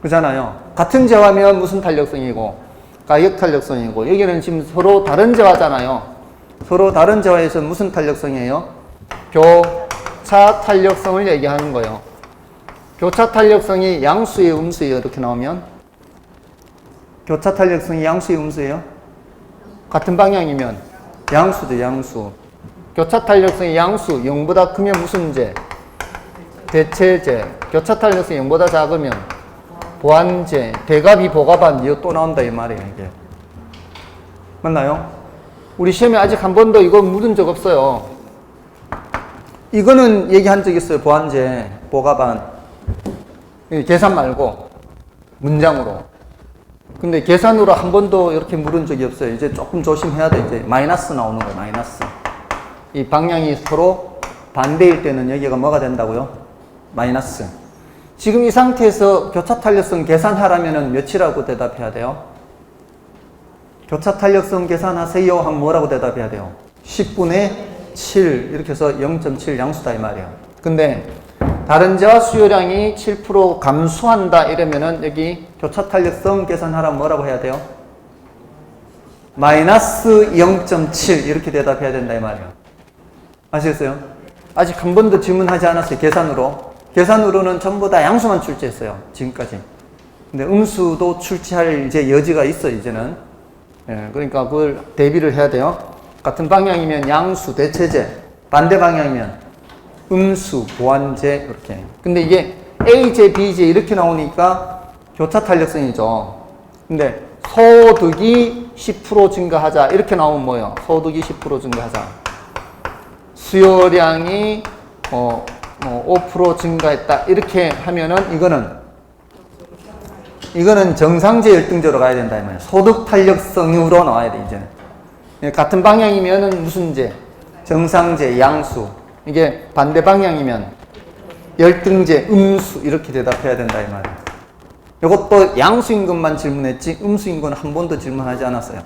S1: 그잖아요. 같은 재화면 무슨 탄력성이고 가격 탄력성이고, 여기는 지금 서로 다른 재화잖아요. 서로 다른 재화에서 무슨 탄력성이에요? 교차 탄력성을 얘기하는 거예요. 교차 탄력성이 양수예요, 음수예요? 이렇게 나오면 교차 탄력성이 양수예요, 음수예요? 같은 방향이면 양수죠, 양수. 교차 탄력성이 양수, 0보다 크면 무슨 재? 대체재. 교차 탄력성이 0보다 작으면 보완재. 대갑이 보갑한 이거 또 나온다 이 말이에요, 이게. 맞나요? 우리 시험에 아직 한 번도 이거 묻은 적 없어요. 이거는 얘기한 적 있어요. 보완재, 보갑한. 계산 말고 문장으로. 근데 계산으로 한 번도 이렇게 물은 적이 없어요. 이제 조금 조심해야 돼. 이제 마이너스 나오는 거예요. 마이너스. 이 방향이 서로 반대일 때는 여기가 뭐가 된다고요? 마이너스. 지금 이 상태에서 교차 탄력성 계산하라면은 몇이라고 대답해야 돼요? 교차 탄력성 계산하세요 하면 뭐라고 대답해야 돼요? 10분의 7 이렇게 해서 0.7 양수다 이 말이에요. 근데 다른 제와 수요량이 7% 감소한다 이러면은 여기 교차 탄력성 계산하라면 뭐라고 해야 돼요? 마이너스 0.7 이렇게 대답해야 된다 이 말이에요. 아시겠어요? 아직 한 번도 질문하지 않았어요. 계산으로. 계산으로는 전부 다 양수만 출제했어요. 지금까지. 근데 음수도 출제할 이제 여지가 있어 이제는. 예, 그러니까 그걸 대비를 해야 돼요. 같은 방향이면 양수, 대체제. 반대 방향이면 음수, 보완제 이렇게. 근데 이게 A제, B제 이렇게 나오니까 교차 탄력성이죠. 근데 소득이 10% 증가하자 이렇게 나오면 뭐예요? 소득이 10% 증가하자. 수요량이 5% 증가했다 이렇게 하면은 이거는 정상제 열등제로 가야 된다 이 말이에요. 소득 탄력성으로 나와야 돼 이제는. 같은 방향이면은 무슨 제? 정상제, 양수. 이게 반대 방향이면 열등제, 음수 이렇게 대답해야 된다 이 말이에요. 이것도 양수인 것만 질문했지 음수인 건 한 번도 질문하지 않았어요.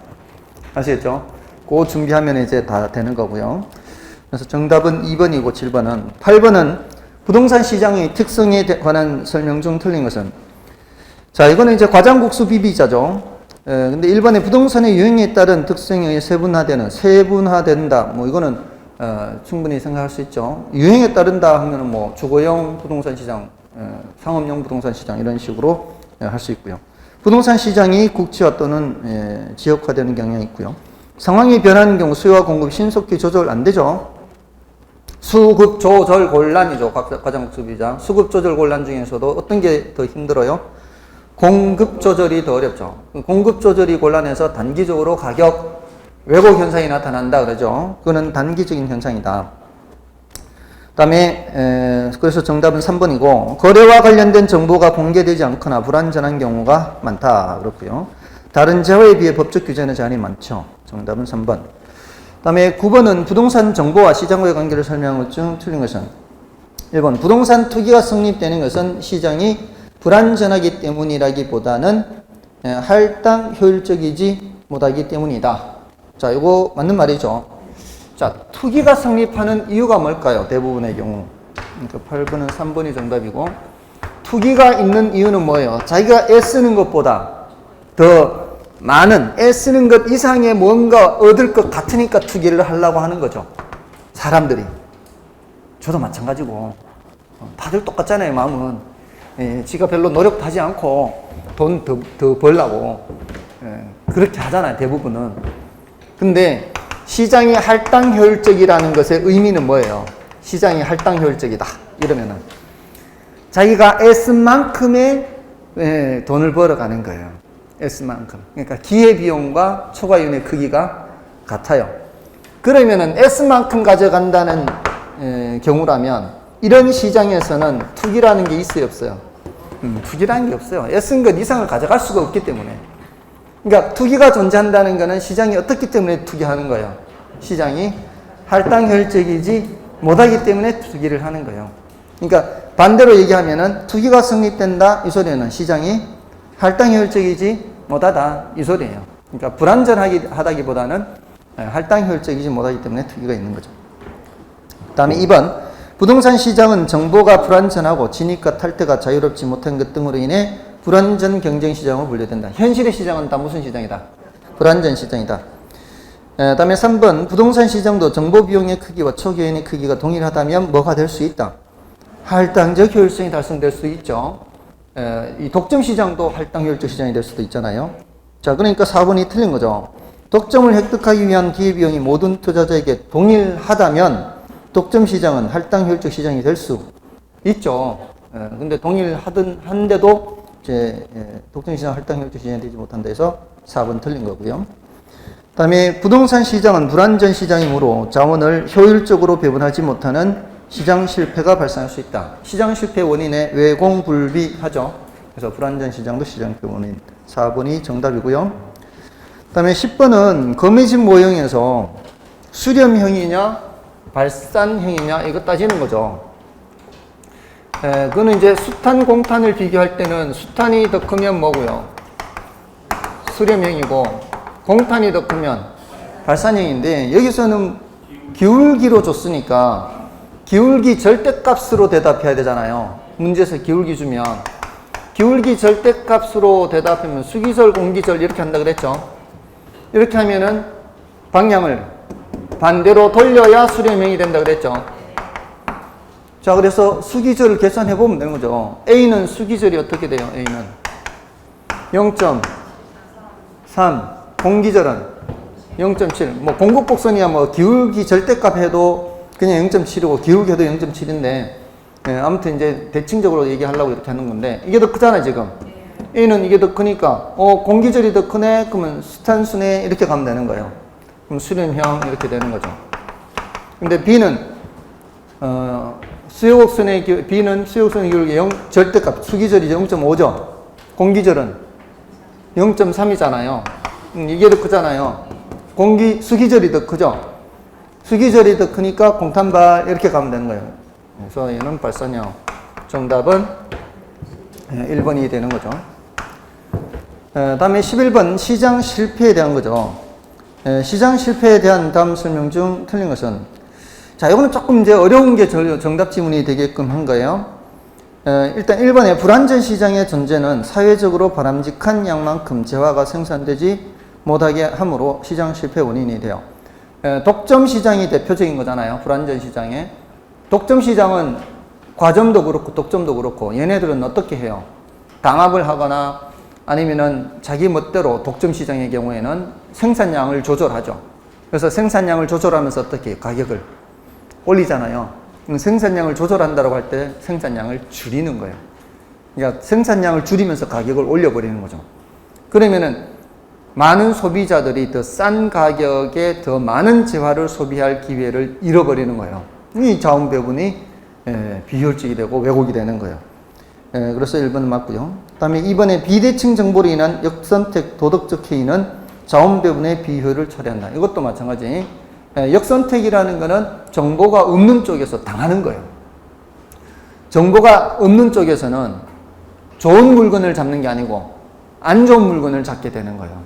S1: 아시겠죠? 그거 준비하면 이제 다 되는 거고요. 그래서 정답은 2번이고 7번은 8번은 부동산 시장의 특성에 관한 설명 중 틀린 것은 자 이거는 이제 과장국수 비비자죠. 근데 1번에 부동산의 유행에 따른 특성에 세분화된다. 뭐 이거는 충분히 생각할 수 있죠. 유행에 따른다 하면은 뭐 주거용 부동산 시장, 상업용 부동산 시장 이런 식으로 할 수 있고요. 부동산 시장이 국지화 또는 지역화되는 경향이 있고요. 상황이 변하는 경우 수요와 공급이 신속히 조절 안 되죠. 수급 조절 곤란이죠. 과장국수 비자. 수급 조절 곤란 중에서도 어떤 게 더 힘들어요? 공급 조절이 더 어렵죠. 공급 조절이 곤란해서 단기적으로 가격 왜곡 현상이 나타난다 그러죠. 그거는 단기적인 현상이다. 그다음에 그래서 정답은 3번이고 거래와 관련된 정보가 공개되지 않거나 불완전한 경우가 많다 그렇고요. 다른 재화에 비해 법적 규제는 제한이 많죠. 정답은 3번. 그다음에 9번은 부동산 정보와 시장과의 관계를 설명한 중 틀린 것은 1번 부동산 투기가 성립되는 것은 시장이 불완전하기 때문이라기보다는 할당 효율적이지 못하기 때문이다. 자, 이거 맞는 말이죠. 자, 투기가 성립하는 이유가 뭘까요? 대부분의 경우. 그러니까 8번은 3번이 정답이고 투기가 있는 이유는 뭐예요? 자기가 애쓰는 것보다 더 많은 애쓰는 것 이상의 뭔가 얻을 것 같으니까 투기를 하려고 하는 거죠. 사람들이. 저도 마찬가지고. 다들 똑같잖아요, 마음은. 지가 별로 노력도 하지 않고 돈 더 벌려고. 그렇게 하잖아요, 대부분은. 근데 시장이 할당 효율적이라는 것의 의미는 뭐예요? 시장이 할당 효율적이다. 이러면은 자기가 애쓴 만큼의 돈을 벌어가는 거예요. 애쓴 만큼. 그러니까 기회비용과 초과이윤의 크기가 같아요. 그러면은 애쓴 만큼 가져간다는 경우라면 이런 시장에서는 투기라는 게 있어요, 없어요? 투기라는 게 없어요. 애쓴 것 이상을 가져갈 수가 없기 때문에. 그러니까 투기가 존재한다는 것은 시장이 어떻기 때문에 투기하는 거예요? 시장이 할당 효율적이지 못하기 때문에 투기를 하는 거예요. 그러니까 반대로 얘기하면은 투기가 성립된다 이 소리는 시장이 할당 효율적이지 못하다 이 소리예요. 그러니까 불안전하다기보다는 할당 효율적이지 못하기 때문에 투기가 있는 거죠. 그 다음에 2번 부동산 시장은 정보가 불완전하고 진입과 탈퇴가 자유롭지 못한 것 등으로 인해 불완전 경쟁 시장으로 분류된다. 현실의 시장은 다 무슨 시장이다? 불완전 시장이다. 그 다음에 3번 부동산 시장도 정보 비용의 크기와 초기화의 크기가 동일하다면 뭐가 될 수 있다? 할당적 효율성이 달성될 수 있죠. 이 독점 시장도 할당 효율적 시장이 될 수도 있잖아요. 자, 그러니까 4번이 틀린 거죠. 독점을 획득하기 위한 기회비용이 모든 투자자에게 동일하다면 독점 시장은 할당 효율적 시장이 될 수 있죠. 근데 한데도 이제 독점 시장 할당 효율적 시장이 되지 못한다 해서 4번 틀린 거고요. 그 다음에 부동산 시장은 불완전 시장이므로 자원을 효율적으로 배분하지 못하는 시장 실패가 발생할 수 있다. 시장 실패 원인에 외공불비하죠. 그래서 불완전 시장도 시장표 원인. 4번이 정답이고요. 그 다음에 10번은 검해진 모형에서 수렴형이냐 발산형이냐 이거 따지는 거죠. 그거는 이제 수탄, 공탄을 비교할 때는 수탄이 더 크면 뭐고요? 수렴형이고 공탄이 더 크면 발산형인데 여기서는 기울기로 줬으니까 기울기 절대값으로 대답해야 되잖아요. 문제에서 기울기 주면 기울기 절대값으로 대답하면 수기절, 공기절 이렇게 한다 그랬죠. 이렇게 하면은 방향을 반대로 돌려야 수렴형이 된다 그랬죠. 자, 그래서 수기절을 계산해 보면 되는 거죠. A는 수기절이 어떻게 돼요? A는 0.3, 공기절은 0.7. 뭐 공급곡선이야 뭐 기울기 절대값 해도 그냥 0.7이고 기울기 해도 0.7인데 아무튼 이제 대칭적으로 얘기하려고 이렇게 하는 건데 이게 더 크잖아 지금. A는 이게 더 크니까 공기절이 더 크네 그러면 수탄수네 이렇게 가면 되는 거예요. 그럼 수렴형 이렇게 되는 거죠. 근데 B는 B는 수역선의 기울기 절대값 수기절이 0.5죠. 공기절은 0.3이잖아요. 이게 더 크잖아요. 수기절이 더 크죠. 수기절이 더 크니까 공탄발 이렇게 가면 되는 거예요. 그래서 얘는 발산형. 정답은 1번이 되는 거죠. 다음에 11번 시장 실패에 대한 거죠. 시장 실패에 대한 다음 설명 중 틀린 것은 자, 이거는 조금 이제 어려운 게 정답 지문이 되게끔 한 거예요. 일단 1번에 불완전 시장의 존재는 사회적으로 바람직한 양만큼 재화가 생산되지 못하게 함으로 시장 실패 원인이 돼요. 독점 시장이 대표적인 거잖아요. 불완전 시장에. 독점 시장은 과점도 그렇고 독점도 그렇고 얘네들은 어떻게 해요? 당합을 하거나 아니면은 자기 멋대로 독점 시장의 경우에는 생산량을 조절하죠. 그래서 생산량을 조절하면서 어떻게 가격을 올리잖아요. 생산량을 조절한다고 할 때 생산량을 줄이는 거예요. 그러니까 생산량을 줄이면서 가격을 올려버리는 거죠. 그러면은 많은 소비자들이 더 싼 가격에 더 많은 재화를 소비할 기회를 잃어버리는 거예요. 이 자원 배분이 비효율적이 되고 왜곡이 되는 거예요. 그래서 1번은 맞고요. 그 다음에 2번에 비대칭 정보로 인한 역선택 도덕적 해이는 자원 배분의 비효율을 초래한다. 이것도 마찬가지. 역선택이라는 거는 정보가 없는 쪽에서 당하는 거예요. 정보가 없는 쪽에서는 좋은 물건을 잡는 게 아니고 안 좋은 물건을 잡게 되는 거예요.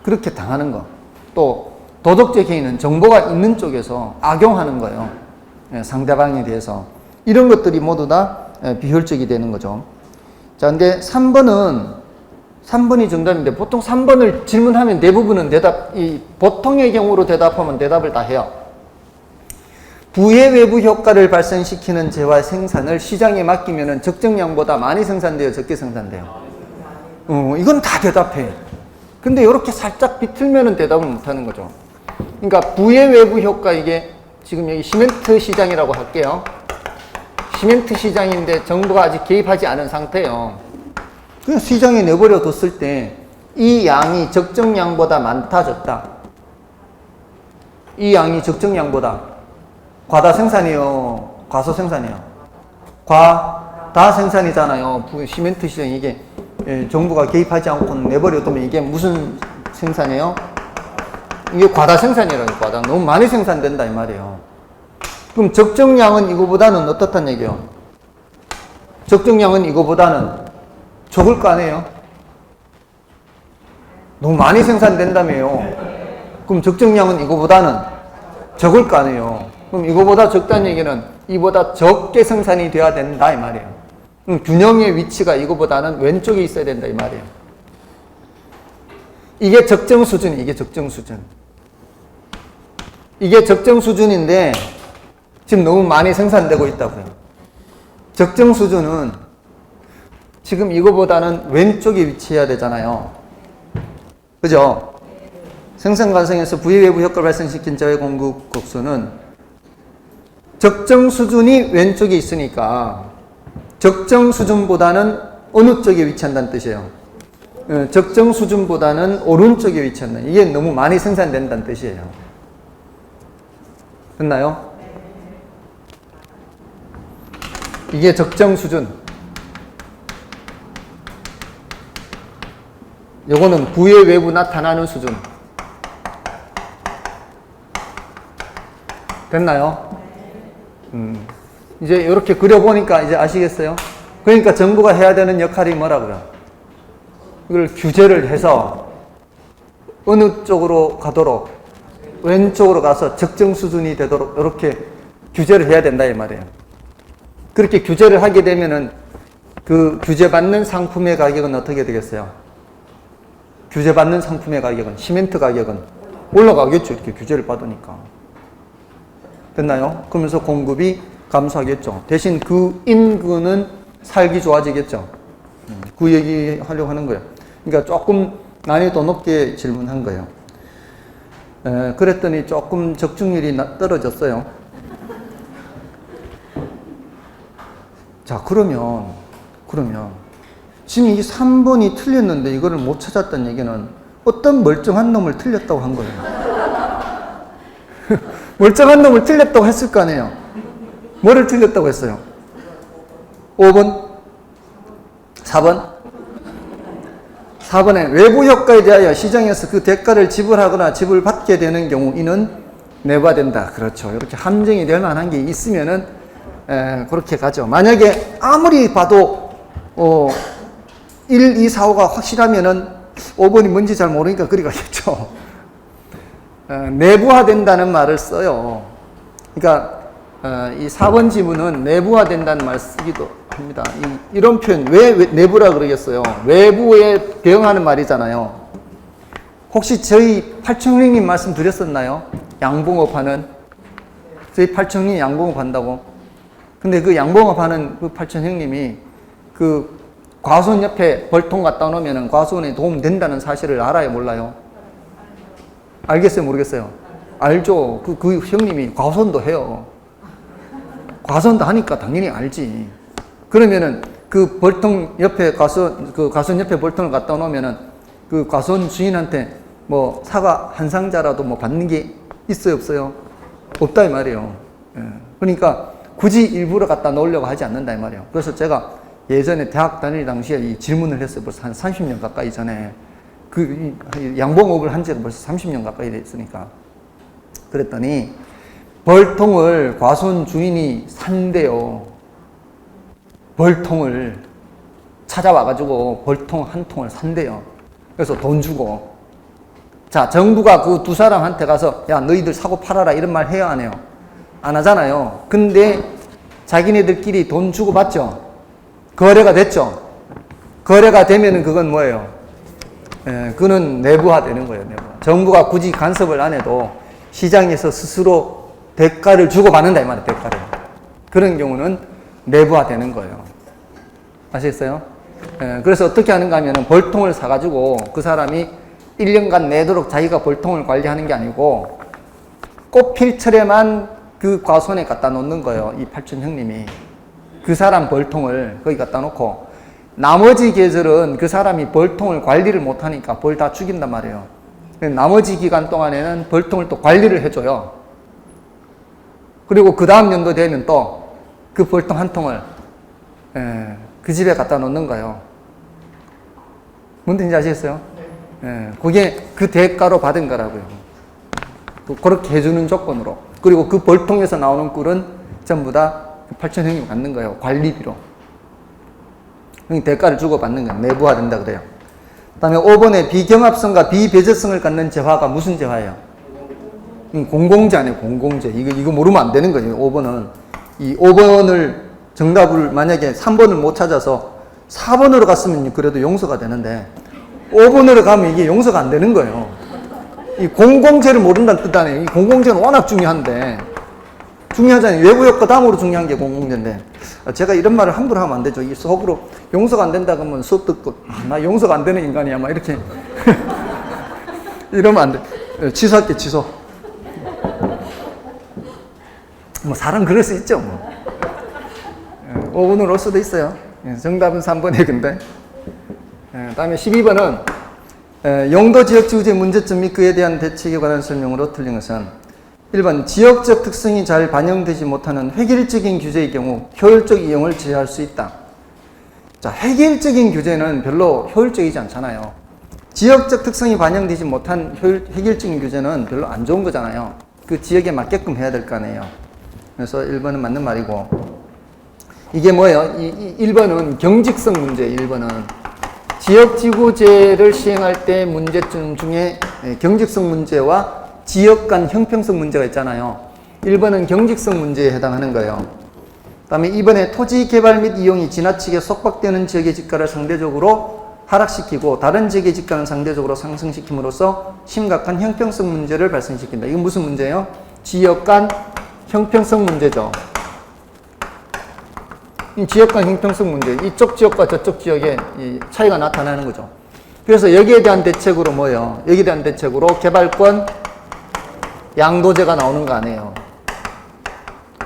S1: 그렇게 당하는 거. 또 도덕적 해이는 정보가 있는 쪽에서 악용하는 거예요. 상대방에 대해서. 이런 것들이 모두 다 비효율적이 되는 거죠. 자, 근데 3번이 정답인데 보통 3번을 질문하면 대부분은 보통의 경우로 대답하면 대답을 다 해요. 부의 외부 효과를 발생시키는 재화 생산을 시장에 맡기면 적정량보다 많이 생산돼요? 적게 생산돼요? 이건 다 대답해. 근데 이렇게 살짝 비틀면 대답을 못하는 거죠. 그러니까 부의 외부 효과 이게 지금 여기 시멘트 시장이라고 할게요. 시멘트 시장인데 정부가 아직 개입하지 않은 상태예요. 그냥 시장에 내버려 뒀을 때 이 양이 적정량보다 많다 적다. 이 양이 적정량보다 과다 생산이요, 과소 생산이요? 과다 생산이잖아요. 시멘트 시장 이게 정부가 개입하지 않고 내버려 두면 이게 무슨 생산이에요? 이게 과다 생산이라는 과다. 너무 많이 생산된다 이 말이에요. 그럼 적정량은 이거보다는 어떻단 얘기예요? 적정량은 이거보다는 적을 거 아니에요? 너무 많이 생산된다며요. 그럼 적정량은 이거보다는 적을 거 아니에요. 그럼 이거보다 적다는 얘기는 이보다 적게 생산이 돼야 된다 이 말이에요. 그럼 균형의 위치가 이거보다는 왼쪽에 있어야 된다 이 말이에요. 이게 적정 수준, 이게 적정 수준. 이게 적정 수준인데 지금 너무 많이 생산되고 있다고요. 적정 수준은 지금 이거보다는 왼쪽에 위치해야 되잖아요. 그죠? 생산 과정에서 부의 외부 효과를 발생시킨 재화의 공급 곡수는 적정 수준이 왼쪽에 있으니까 적정 수준보다는 어느 쪽에 위치한다는 뜻이에요. 적정 수준보다는 오른쪽에 위치한다. 이게 너무 많이 생산된다는 뜻이에요. 됐나요? 이게 적정 수준. 요거는 부의 외부 나타나는 수준. 됐나요? 이제 이렇게 그려보니까 이제 아시겠어요? 그러니까 정부가 해야 되는 역할이 뭐라고요? 이걸 규제를 해서 어느 쪽으로 가도록, 왼쪽으로 가서 적정 수준이 되도록 이렇게 규제를 해야 된다 이 말이에요. 그렇게 규제를 하게 되면은 그 규제받는 상품의 가격은 어떻게 되겠어요? 규제받는 상품의 가격은, 시멘트 가격은 올라가겠죠. 이렇게 규제를 받으니까. 됐나요? 그러면서 공급이 감소하겠죠. 대신 그 인구는 살기 좋아지겠죠. 그 얘기 하려고 하는 거예요. 그러니까 조금 난이도 높게 질문한 거예요. 그랬더니 조금 적중률이 떨어졌어요. 자, 그러면 지금 이 3번이 틀렸는데 이거를 못 찾았다는 얘기는 어떤 멀쩡한 놈을 틀렸다고 한 거예요. 멀쩡한 놈을 틀렸다고 했을 거 아니에요. 뭐를 틀렸다고 했어요? 5번? 4번? 4번에 외부 효과에 대하여 시장에서 그 대가를 지불하거나 지불받게 되는 경우 이는 내부화된다. 그렇죠. 이렇게 함정이 될 만한 게 있으면은 그렇게 가죠. 만약에 아무리 봐도 1, 2, 4, 5가 확실하면은 5번이 뭔지 잘 모르니까 그리 가겠죠. 내부화된다는 말을 써요. 그러니까 이 4번 지문은 내부화된다는 말을 쓰기도 합니다. 이런 표현 왜 내부라 그러겠어요? 외부에 대응하는 말이잖아요. 혹시 저희 팔청형님 말씀 드렸었나요? 양봉업 하는 저희 팔청형님 양봉업 한다고. 근데 그 양봉업 하는 그 팔청형님이 그 과수원 옆에 벌통 갖다 놓으면 과수원에 도움 된다는 사실을 알아요, 몰라요? 알겠어요, 모르겠어요? 알죠. 그 형님이 과수원도 해요. 과수원도 하니까 당연히 알지. 그러면은 그 벌통 옆에 과수원 옆에 벌통을 갖다 놓으면은 그 과수원 주인한테 뭐 사과 한 상자라도 뭐 받는 게 있어요, 없어요? 없다 이 말이에요. 그러니까 굳이 일부러 갖다 놓으려고 하지 않는다 이 말이에요. 그래서 제가 예전에 대학 다닐 당시에 이 질문을 했어요. 벌써 한 30년 가까이 전에. 그 양봉업을 한 지가 벌써 30년 가까이 됐으니까. 그랬더니 벌통을 과수원 주인이 산대요. 벌통을 찾아와가지고 벌통 한 통을 산대요. 그래서 돈 주고. 자, 정부가 그 두 사람한테 가서 야 너희들 사고 팔아라 이런 말 해요 안 해요? 안 하잖아요. 근데 자기네들끼리 돈 주고 받죠. 거래가 됐죠. 거래가 되면은 그건 뭐예요? 그는 내부화 되는 거예요. 내부화. 정부가 굳이 간섭을 안 해도 시장에서 스스로 대가를 주고 받는다 이 말이에요. 대가를. 그런 경우는 내부화 되는 거예요. 아시겠어요? 그래서 어떻게 하는가 하면은 벌통을 사가지고 그 사람이 1년간 내도록 자기가 벌통을 관리하는 게 아니고 꽃필철에만 그 과수원에 갖다 놓는 거예요. 이 팔촌 형님이. 그 사람 벌통을 거기 갖다 놓고 나머지 계절은 그 사람이 벌통을 관리를 못하니까 벌 다 죽인단 말이에요. 나머지 기간 동안에는 벌통을 또 관리를 해줘요. 그리고 그 다음 연도 되면 또 그 벌통 한 통을 그 집에 갖다 놓는 거예요. 뭔지 아시겠어요? 그게 그 대가로 받은 거라고요. 그렇게 해주는 조건으로. 그리고 그 벌통에서 나오는 꿀은 전부 다 8천 형이 받는 거예요. 관리비로. 대가를 주고 받는 거예요. 내부화된다 그래요. 그 다음에 5번에 비경합성과 비배제성을 갖는 재화가 무슨 재화예요? 공공재 아니에요. 공공재. 이거 모르면 안 되는 거죠. 5번은. 이 5번을 정답을 만약에 3번을 못 찾아서 4번으로 갔으면 그래도 용서가 되는데 5번으로 가면 이게 용서가 안 되는 거예요. 이 공공재를 모른다는 뜻 아니에요. 이 공공재는 워낙 중요한데 중요하잖아요. 외부 효과 다음으로 중요한 게 공공재인데 제가 이런 말을 함부로 하면 안 되죠. 이 속으로 용서가 안 된다 그러면 수업 듣고 나 용서가 안 되는 인간이야 막 이렇게 이러면 안 돼. 취소할게 취소. 뭐 사람 그럴 수 있죠. 뭐. 5번으로 올 수도 있어요. 정답은 3번이에요. 근데 다음에 12번은 용도지역지구제 문제점 및 그에 대한 대책에 관한 설명으로 틀린 것은 1번 지역적 특성이 잘 반영되지 못하는 획일적인 규제의 경우 효율적 이용을 제어할 수 있다. 자, 획일적인 규제는 별로 효율적이지 않잖아요. 지역적 특성이 반영되지 못한 획일적인 규제는 별로 안 좋은 거잖아요. 그 지역에 맞게끔 해야 될 거 아니에요. 그래서 1번은 맞는 말이고, 이게 뭐예요? 1번은 경직성 문제. 1번은 지역지구제를 시행할 때 문제점 중에 경직성 문제와 지역 간 형평성 문제가 있잖아요. 1번은 경직성 문제에 해당하는 거예요. 그 다음에 2번에 토지 개발 및 이용이 지나치게 속박되는 지역의 지가를 상대적으로 하락시키고 다른 지역의 지가는 상대적으로 상승시킴으로써 심각한 형평성 문제를 발생시킨다. 이건 무슨 문제예요? 지역 간 형평성 문제죠. 이 지역 간 형평성 문제, 이쪽 지역과 저쪽 지역의 이 차이가 나타나는 거죠. 그래서 여기에 대한 대책으로 뭐예요? 여기에 대한 대책으로 개발권 양도제가 나오는 거 아니에요.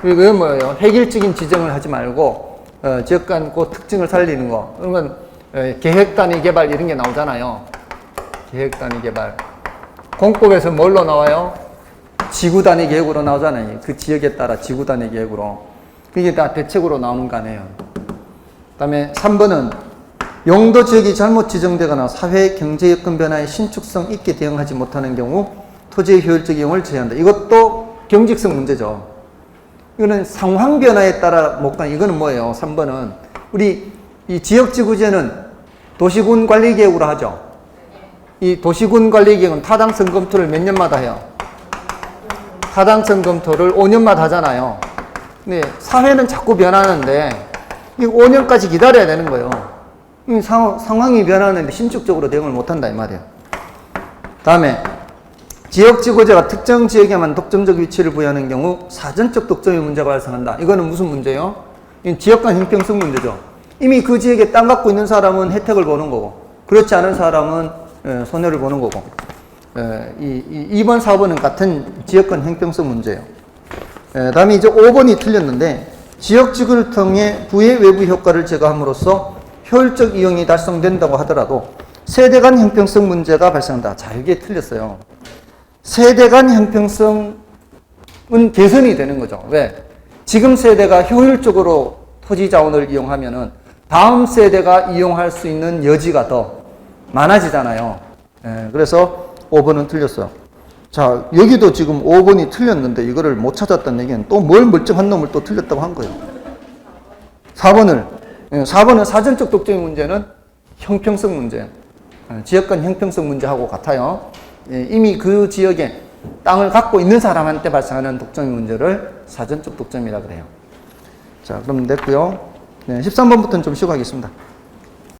S1: 그리고 뭐예요? 획일적인 지정을 하지 말고 지역 간 그 특징을 살리는 거. 그러면 계획 단위 개발 이런 게 나오잖아요. 계획 단위 개발. 공법에서 뭘로 나와요? 지구 단위 계획으로 나오잖아요. 그 지역에 따라 지구 단위 계획으로. 그게 다 대책으로 나오는 거 아니에요. 그 다음에 3번은 용도 지역이 잘못 지정되거나 사회 경제 여건 변화에 신축성 있게 대응하지 못하는 경우 토지의 효율적 이용을 제한한다. 이것도 경직성 문제죠. 이거는 상황 변화에 따라 못 가. 이거는 뭐예요? 3번은 우리 이 지역지구제는 도시군 관리계획으로 하죠. 이 도시군 관리계획은 타당성 검토를 몇 년마다 해요? 타당성 검토를 5년마다 하잖아요. 근데 사회는 자꾸 변하는데 이 5년까지 기다려야 되는 거예요. 이 상황이 변하는데 신축적으로 대응을 못한다 이 말이에요. 다음에 지역지구제가 특정 지역에만 독점적 위치를 부여하는 경우 사전적 독점의 문제가 발생한다. 이거는 무슨 문제예요? 이건 지역 간 형평성 문제죠. 이미 그 지역에 땅 갖고 있는 사람은 혜택을 보는 거고 그렇지 않은 사람은 손해를 보는 거고 2번, 4번은 같은 지역 간 형평성 문제예요. 다음에 이제 5번이 틀렸는데 지역지구를 통해 부의 외부 효과를 제거함으로써 효율적 이용이 달성된다고 하더라도 세대 간 형평성 문제가 발생한다. 자, 이게 틀렸어요. 세대 간 형평성은 개선이 되는 거죠. 왜? 지금 세대가 효율적으로 토지 자원을 이용하면은 다음 세대가 이용할 수 있는 여지가 더 많아지잖아요. 그래서 5번은 틀렸어요. 자, 여기도 지금 5번이 틀렸는데 이거를 못 찾았다는 얘기는 또 뭘 멀쩡한 놈을 또 틀렸다고 한 거예요. 4번은 사전적 독점의 문제는 형평성 문제, 지역 간 형평성 문제하고 같아요. 이미 그 지역에 땅을 갖고 있는 사람한테 발생하는 독점의 문제를 사전적 독점이라 그래요. 자, 그럼 됐고요. 13번부터는 좀 쉬고 하겠습니다.